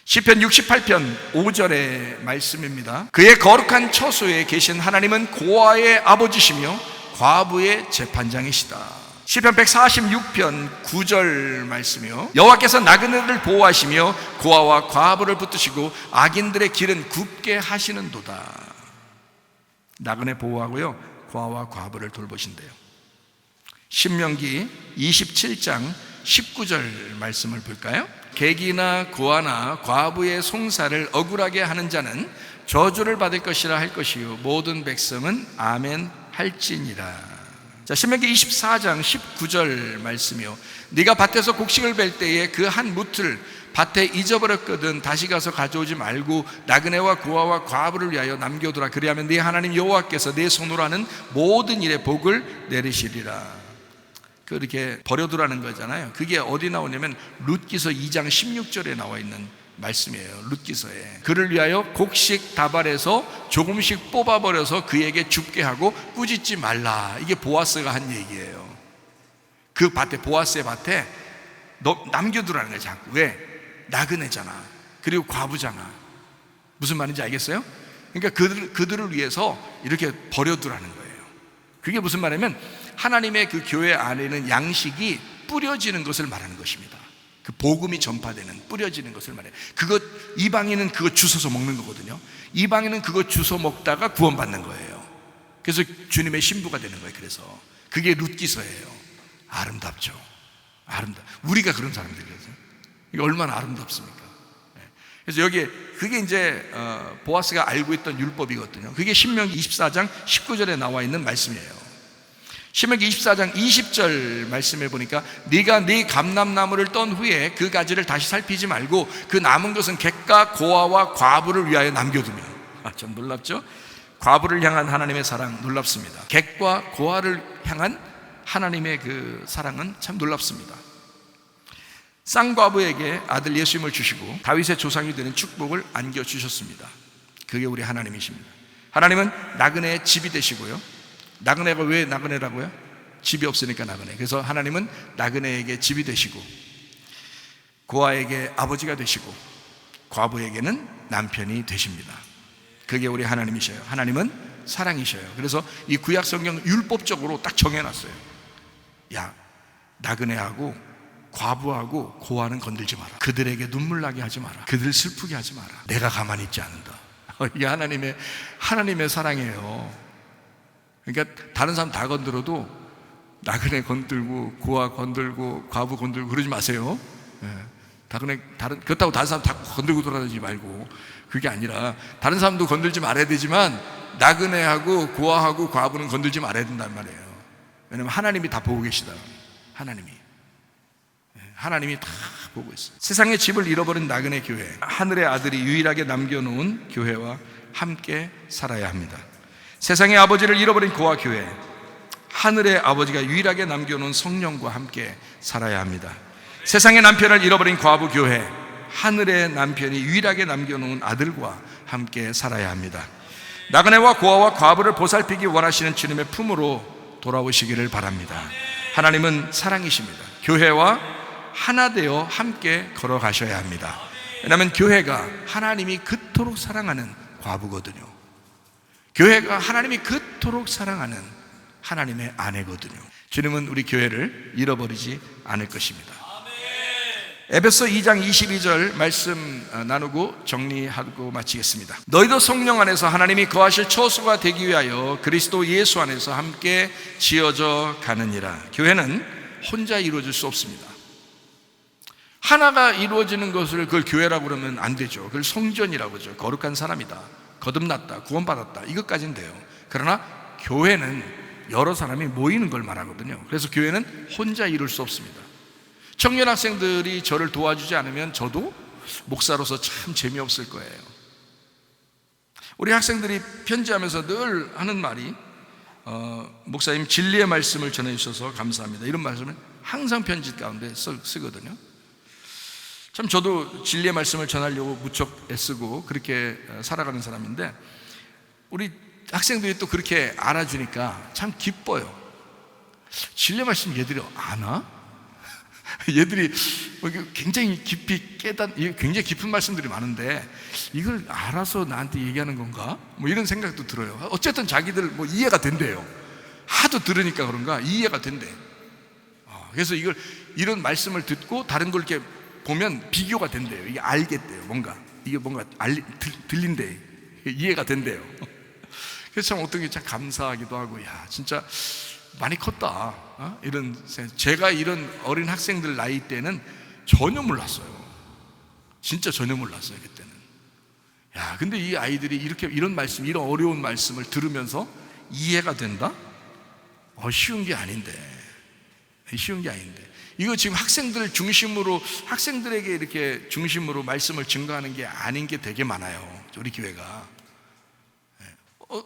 시편 68편 5절의 말씀입니다. 그의 거룩한 처소에 계신 하나님은 고아의 아버지시며 과부의 재판장이시다. 시편 146편 9절 말씀이요. 여호와께서 나그네를 보호하시며 고아와 과부를 붙드시고 악인들의 길은 굽게 하시는도다. 나그네 보호하고요, 고아와 과부를 돌보신대요. 신명기 27장 19절 말씀을 볼까요? 객이나 고아나 과부의 송사를 억울하게 하는 자는 저주를 받을 것이라 할 것이요 모든 백성은 아멘 할지니라. 자, 신명기 24장 19절 말씀이요. 네가 밭에서 곡식을 벨 때에 그 한 무틀 밭에 잊어버렸거든 다시 가서 가져오지 말고 나그네와 고아와 과부를 위하여 남겨두라. 그리하면 네 하나님 여호와께서 네 손으로 하는 모든 일에 복을 내리시리라. 그렇게 버려두라는 거잖아요. 그게 어디 나오냐면 룻기서 2장 16절에 나와 있는 말씀이에요. 룻기서에 그를 위하여 곡식 다발에서 조금씩 뽑아버려서 그에게 줍게 하고 꾸짖지 말라. 이게 보아스가 한 얘기예요. 그 밭에, 보아스의 밭에 너 남겨두라는 거예요. 자꾸. 왜? 나그네잖아. 그리고 과부잖아. 무슨 말인지 알겠어요? 그러니까 그들을 위해서 이렇게 버려두라는 거예요. 그게 무슨 말이냐면 하나님의 그 교회 안에는 양식이 뿌려지는 것을 말하는 것입니다. 그 복음이 전파되는, 뿌려지는 것을 말해요. 그것, 이방인은 그거 주워서 먹는 거거든요. 이방인은 그거 주워 먹다가 구원받는 거예요. 그래서 주님의 신부가 되는 거예요. 그래서 그게 룻기서예요. 아름답죠. 우리가 그런 사람들이거든요. 이게 얼마나 아름답습니까? 그래서 여기에 그게 이제 보아스가 알고 있던 율법이거든요. 그게 신명기 24장 19절에 나와 있는 말씀이에요. 신명기 24장 20절 말씀해 보니까 네가 네 감람나무를 떤 후에 그 가지를 다시 살피지 말고 그 남은 것은 객과 고아와 과부를 위하여 남겨두며. 좀 놀랍죠? 과부를 향한 하나님의 사랑 놀랍습니다. 객과 고아를 향한 하나님의 그 사랑은 참 놀랍습니다. 쌍과부에게 아들 예수님을 주시고 다윗의 조상이 되는 축복을 안겨주셨습니다. 그게 우리 하나님이십니다. 하나님은 나그네의 집이 되시고요. 나그네가 왜 나그네라고요? 집이 없으니까 나그네. 그래서 하나님은 나그네에게 집이 되시고 고아에게 아버지가 되시고 과부에게는 남편이 되십니다. 그게 우리 하나님이셔요. 하나님은 사랑이셔요. 그래서 이 구약 성경 율법적으로 딱 정해놨어요. 야, 나그네하고 과부하고 고아는 건들지 마라. 그들에게 눈물 나게 하지 마라. 그들 슬프게 하지 마라. 내가 가만히 있지 않는다. 이게 하나님의 사랑이에요. 그러니까 다른 사람 다 건드려도 나그네 건들고 고아 건들고 과부 건들고 그러지 마세요. 그렇다고 다른 사람 다 건들고 돌아다니지 말고, 그게 아니라 다른 사람도 건들지 말아야 되지만 나그네하고 고아하고 과부는 건들지 말아야 된단 말이에요. 왜냐하면 하나님이 다 보고 계시다. 하나님이 다 보고 있어요. 세상의 집을 잃어버린 나그네 교회, 하늘의 아들이 유일하게 남겨놓은 교회와 함께 살아야 합니다. 세상의 아버지를 잃어버린 고아 교회, 하늘의 아버지가 유일하게 남겨놓은 성령과 함께 살아야 합니다. 세상의 남편을 잃어버린 과부 교회, 하늘의 남편이 유일하게 남겨놓은 아들과 함께 살아야 합니다. 나그네와 고아와 과부를 보살피기 원하시는 주님의 품으로 돌아오시기를 바랍니다. 하나님은 사랑이십니다. 교회와 하나 되어 함께 걸어가셔야 합니다. 왜냐하면 교회가 하나님이 그토록 사랑하는 과부거든요. 교회가 하나님이 그토록 사랑하는 하나님의 아내거든요. 주님은 우리 교회를 잃어버리지 않을 것입니다. 에베소 2장 22절 말씀 나누고 정리하고 마치겠습니다. 너희도 성령 안에서 하나님이 거하실 처소가 되기 위하여 그리스도 예수 안에서 함께 지어져 가느니라. 교회는 혼자 이루어질 수 없습니다. 하나가 이루어지는 것을 그걸 교회라고 그러면 안 되죠. 그걸 성전이라고 하죠. 거룩한 사람이다, 거듭났다, 구원받았다, 이것까지는 돼요. 그러나 교회는 여러 사람이 모이는 걸 말하거든요. 그래서 교회는 혼자 이룰 수 없습니다. 청년 학생들이 저를 도와주지 않으면 저도 목사로서 참 재미없을 거예요. 우리 학생들이 편지하면서 늘 하는 말이 목사님 진리의 말씀을 전해주셔서 감사합니다, 이런 말씀을 항상 편지 가운데 쓰거든요. 참 저도 진리의 말씀을 전하려고 무척 애쓰고 그렇게 살아가는 사람인데, 우리 학생들이 또 그렇게 알아주니까 참 기뻐요. 진리의 말씀 얘들이 아나? 얘들이 굉장히 깊이 굉장히 깊은 말씀들이 많은데 이걸 알아서 나한테 얘기하는 건가? 뭐 이런 생각도 들어요. 어쨌든 자기들 뭐 이해가 된대요. 하도 들으니까 그런가 이해가 된대. 그래서 이런 말씀을 듣고 다른 걸 이렇게 보면 비교가 된대요. 이게 알겠대요. 이게 뭔가 들린대. 이해가 된대요. 그래서 참 어떤 게 참 감사하기도 하고, 야 진짜 많이 컸다, 이런. 제가 이런 어린 학생들 나이 때는 전혀 몰랐어요. 진짜 전혀 몰랐어요 그때는. 야 근데 이 아이들이 이런 말씀, 이런 어려운 말씀을 들으면서 이해가 된다? 쉬운 게 아닌데. 이거 지금 학생들 중심으로, 학생들에게 이렇게 중심으로 말씀을 증거하는 게 아닌 게 되게 많아요, 우리 교회가.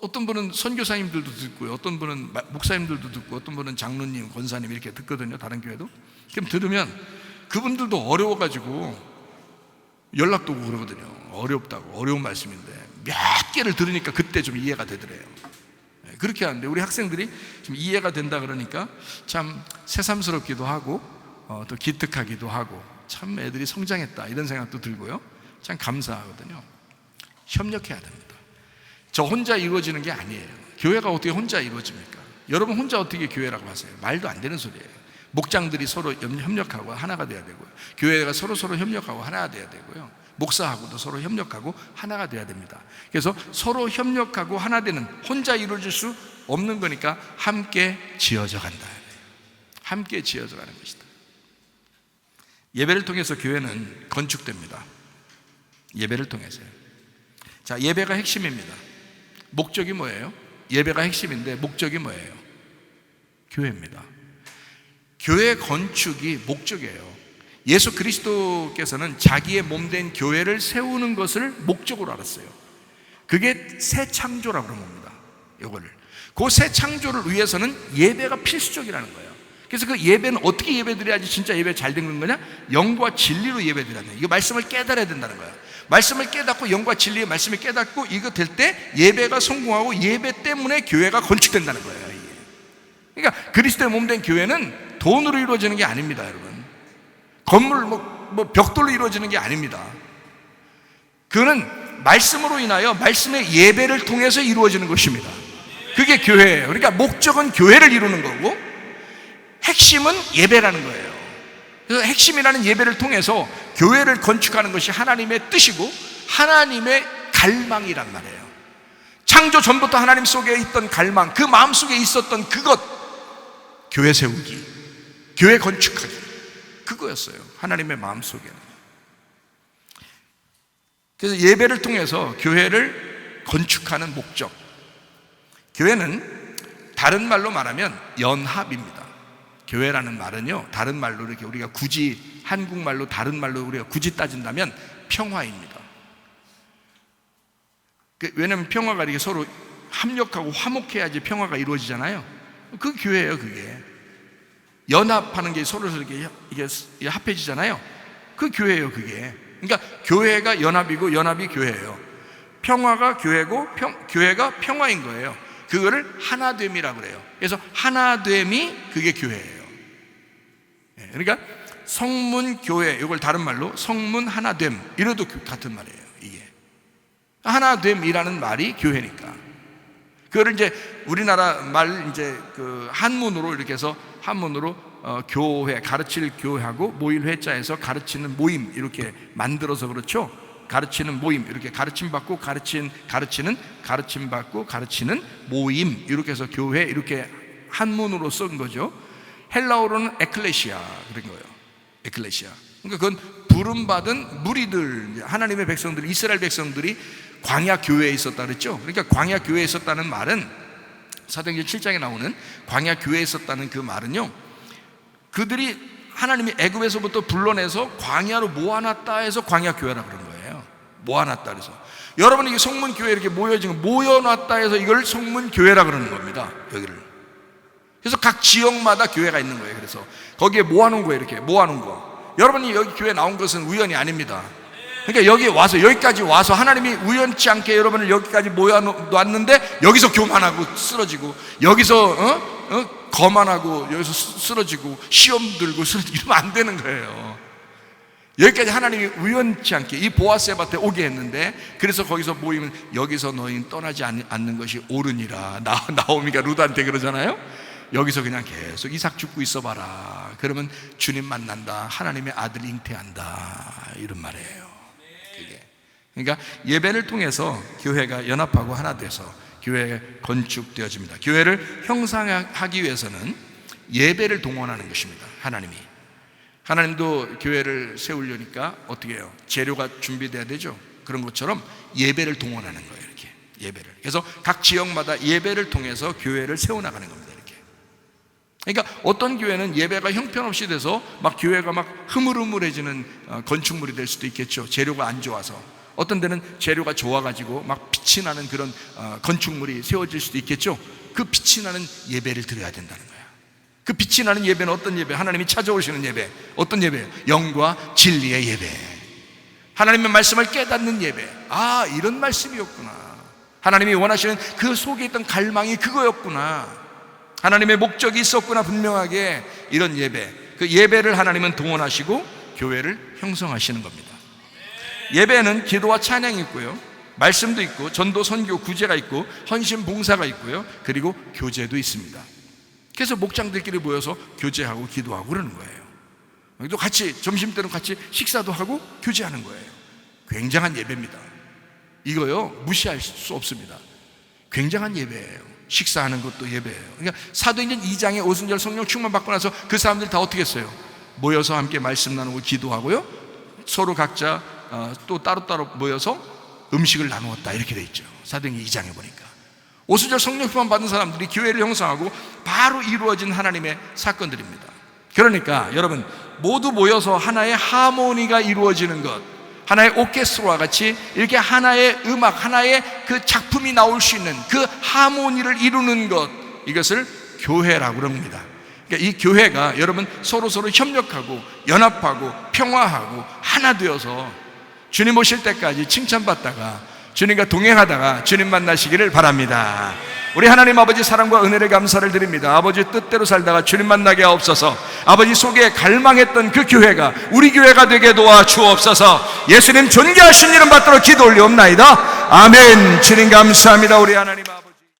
어떤 분은 선교사님들도 듣고요, 어떤 분은 목사님들도 듣고, 어떤 분은 장로님, 권사님 이렇게 듣거든요, 다른 교회도. 그럼 들으면 그분들도 어려워가지고 연락도 오고 그러거든요. 어렵다고, 어려운 말씀인데 몇 개를 들으니까 그때 좀 이해가 되더래요. 그렇게 하는데 우리 학생들이 좀 이해가 된다 그러니까 참 새삼스럽기도 하고 또 기특하기도 하고, 참 애들이 성장했다 이런 생각도 들고요, 참 감사하거든요. 협력해야 됩니다. 저 혼자 이루어지는 게 아니에요. 교회가 어떻게 혼자 이루어집니까? 여러분 혼자 어떻게 교회라고 하세요? 말도 안 되는 소리예요. 목장들이 서로 협력하고 하나가 돼야 되고요, 교회가 서로 협력하고 하나가 돼야 되고요, 목사하고도 서로 협력하고 하나가 돼야 됩니다. 그래서 서로 협력하고 하나 되는, 혼자 이루어질 수 없는 거니까 함께 지어져 간다. 함께 지어져 가는 것이다. 예배를 통해서 교회는 건축됩니다. 예배를 통해서요. 자, 예배가 핵심입니다. 목적이 뭐예요? 예배가 핵심인데 목적이 뭐예요? 교회입니다. 교회 건축이 목적이에요. 예수 그리스도께서는 자기의 몸된 교회를 세우는 것을 목적으로 알았어요. 그게 새 창조라고 그런 겁니다. 요거를. 그 새 창조를 위해서는 예배가 필수적이라는 거예요. 그래서 그 예배는 어떻게 예배드려야지 진짜 예배 잘 되는 거냐? 영과 진리로 예배드려야 돼요. 이거 말씀을 깨달아야 된다는 거예요. 말씀을 깨닫고 영과 진리의 말씀을 깨닫고 이거 될 때 예배가 성공하고, 예배 때문에 교회가 건축된다는 거예요. 이게. 그러니까 그리스도의 몸된 교회는 돈으로 이루어지는 게 아닙니다, 여러분. 건물 벽돌로 이루어지는 게 아닙니다. 그거는 말씀으로 인하여 말씀의 예배를 통해서 이루어지는 것입니다. 그게 교회예요. 그러니까 목적은 교회를 이루는 거고 핵심은 예배라는 거예요. 그래서 핵심이라는 예배를 통해서 교회를 건축하는 것이 하나님의 뜻이고 하나님의 갈망이란 말이에요. 창조 전부터 하나님 속에 있던 갈망, 그 마음속에 있었던 그것, 교회 세우기, 교회 건축하기, 그거였어요. 하나님의 마음속에는. 그래서 예배를 통해서 교회를 건축하는 목적, 교회는 다른 말로 말하면 연합입니다. 교회라는 말은요, 다른 말로 이렇게 우리가 굳이 한국말로 다른 말로 우리가 굳이 따진다면 평화입니다. 왜냐하면 평화가 이렇게 서로 합력하고 화목해야지 평화가 이루어지잖아요. 그 교회예요. 그게 연합하는 게 서로 이렇게 이게 합해지잖아요. 그 교회예요. 그게. 그러니까 교회가 연합이고 연합이 교회예요. 평화가 교회고 교회가 평화인 거예요. 그거를 하나됨이라고 그래요. 그래서 하나됨이 그게 교회예요. 그러니까 성문교회, 이걸 다른 말로 성문 하나됨, 이래도 같은 말이에요. 이게 하나됨이라는 말이 교회니까. 그거를 이제 우리나라 말 이제 그 한문으로 이렇게 해서 한문으로 교회, 가르칠 교회하고 모일 회자에서 가르치는 모임 이렇게 만들어서 그렇죠. 가르치는 모임, 이렇게 가르침 받고 가르치는 가르침 받고 가르치는 모임, 이렇게 해서 교회 이렇게 한문으로 쓴 거죠. 헬라어로는 에클레시아 그런 거예요. 에클레시아. 그러니까 그건 부름받은 무리들, 하나님의 백성들, 이스라엘 백성들이 광야 교회에 있었다 그랬죠. 그러니까 광야 교회에 있었다는 말은 사도행전 7장에 나오는 광야 교회에 있었다는 그 말은요, 그들이 하나님이 애굽에서부터 불러내서 광야로 모아놨다 해서 광야 교회라고 그런 거예요. 모아놨다 그래서 여러분, 이게 성문교회 이렇게 모여놨다 해서 이걸 성문교회라고 그러는 겁니다. 여기를. 그래서 각 지역마다 교회가 있는 거예요. 그래서 거기에 모아놓은 거예요. 이렇게 모아놓은 거. 여러분이 여기 교회 나온 것은 우연이 아닙니다. 그러니까 여기 와서, 여기까지 와서 하나님이 우연치 않게 여러분을 여기까지 모아놨는데 여기서 교만하고 쓰러지고, 여기서 거만하고, 여기서 쓰러지고, 시험 들고 쓰러지고, 이러면 안 되는 거예요. 여기까지 하나님이 우연치 않게 이 보아스의 오게 했는데, 그래서 거기서 모이면 여기서 너희는 떠나지 않는 것이 옳으니라. 나오미가 룻한테 그러잖아요. 여기서 그냥 계속 이삭 죽고 있어봐라. 그러면 주님 만난다. 하나님의 아들이 잉태한다. 이런 말이에요. 그게. 그러니까 예배를 통해서 교회가 연합하고 하나 돼서 교회가 건축되어집니다. 교회를 형상하기 위해서는 예배를 동원하는 것입니다. 하나님도 교회를 세우려니까 어떻게 해요? 재료가 준비돼야 되죠. 그런 것처럼 예배를 동원하는 거예요. 이렇게 예배를. 그래서 각 지역마다 예배를 통해서 교회를 세워나가는 겁니다. 그러니까 어떤 교회는 예배가 형편없이 돼서 막 교회가 막 흐물흐물해지는 건축물이 될 수도 있겠죠. 재료가 안 좋아서. 어떤 데는 재료가 좋아가지고 막 빛이 나는 그런 건축물이 세워질 수도 있겠죠. 그 빛이 나는 예배를 드려야 된다는 거야. 그 빛이 나는 예배는 어떤 예배? 하나님이 찾아오시는 예배. 어떤 예배예요? 영과 진리의 예배. 하나님의 말씀을 깨닫는 예배. 아, 이런 말씀이었구나. 하나님이 원하시는 그 속에 있던 갈망이 그거였구나. 하나님의 목적이 있었구나. 분명하게 이런 예배, 그 예배를 하나님은 동원하시고 교회를 형성하시는 겁니다. 예배는 기도와 찬양이 있고요, 말씀도 있고, 전도, 선교, 구제가 있고, 헌신, 봉사가 있고요, 그리고 교제도 있습니다. 그래서 목장들끼리 모여서 교제하고 기도하고 그러는 거예요. 또 같이 점심때는 같이 식사도 하고 교제하는 거예요. 굉장한 예배입니다. 이거요, 무시할 수 없습니다. 굉장한 예배예요. 식사하는 것도 예배예요. 그러니까 사도행전 2장에 오순절 성령 충만 받고 나서 그 사람들이 다 어떻게 했어요? 모여서 함께 말씀 나누고 기도하고요, 서로 각자 또 따로따로 모여서 음식을 나누었다, 이렇게 돼 있죠. 사도행전 2장에 보니까 오순절 성령 충만 받은 사람들이 교회를 형성하고 바로 이루어진 하나님의 사건들입니다. 그러니까 여러분, 모두 모여서 하나의 하모니가 이루어지는 것, 하나의 오케스트라와 같이 이렇게 하나의 음악, 하나의 그 작품이 나올 수 있는 그 하모니를 이루는 것, 이것을 교회라고 그럽니다. 그러니까 이 교회가 여러분 서로 협력하고 연합하고 평화하고 하나 되어서 주님 오실 때까지 칭찬받다가 주님과 동행하다가 주님 만나시기를 바랍니다. 우리 하나님 아버지 사랑과 은혜를 감사를 드립니다. 아버지 뜻대로 살다가 주님 만나게 하옵소서. 아버지 속에 갈망했던 그 교회가 우리 교회가 되게 도와주옵소서. 예수님 존귀하신 이름 받들어 기도 올리옵나이다. 아멘. 주님 감사합니다. 우리 하나님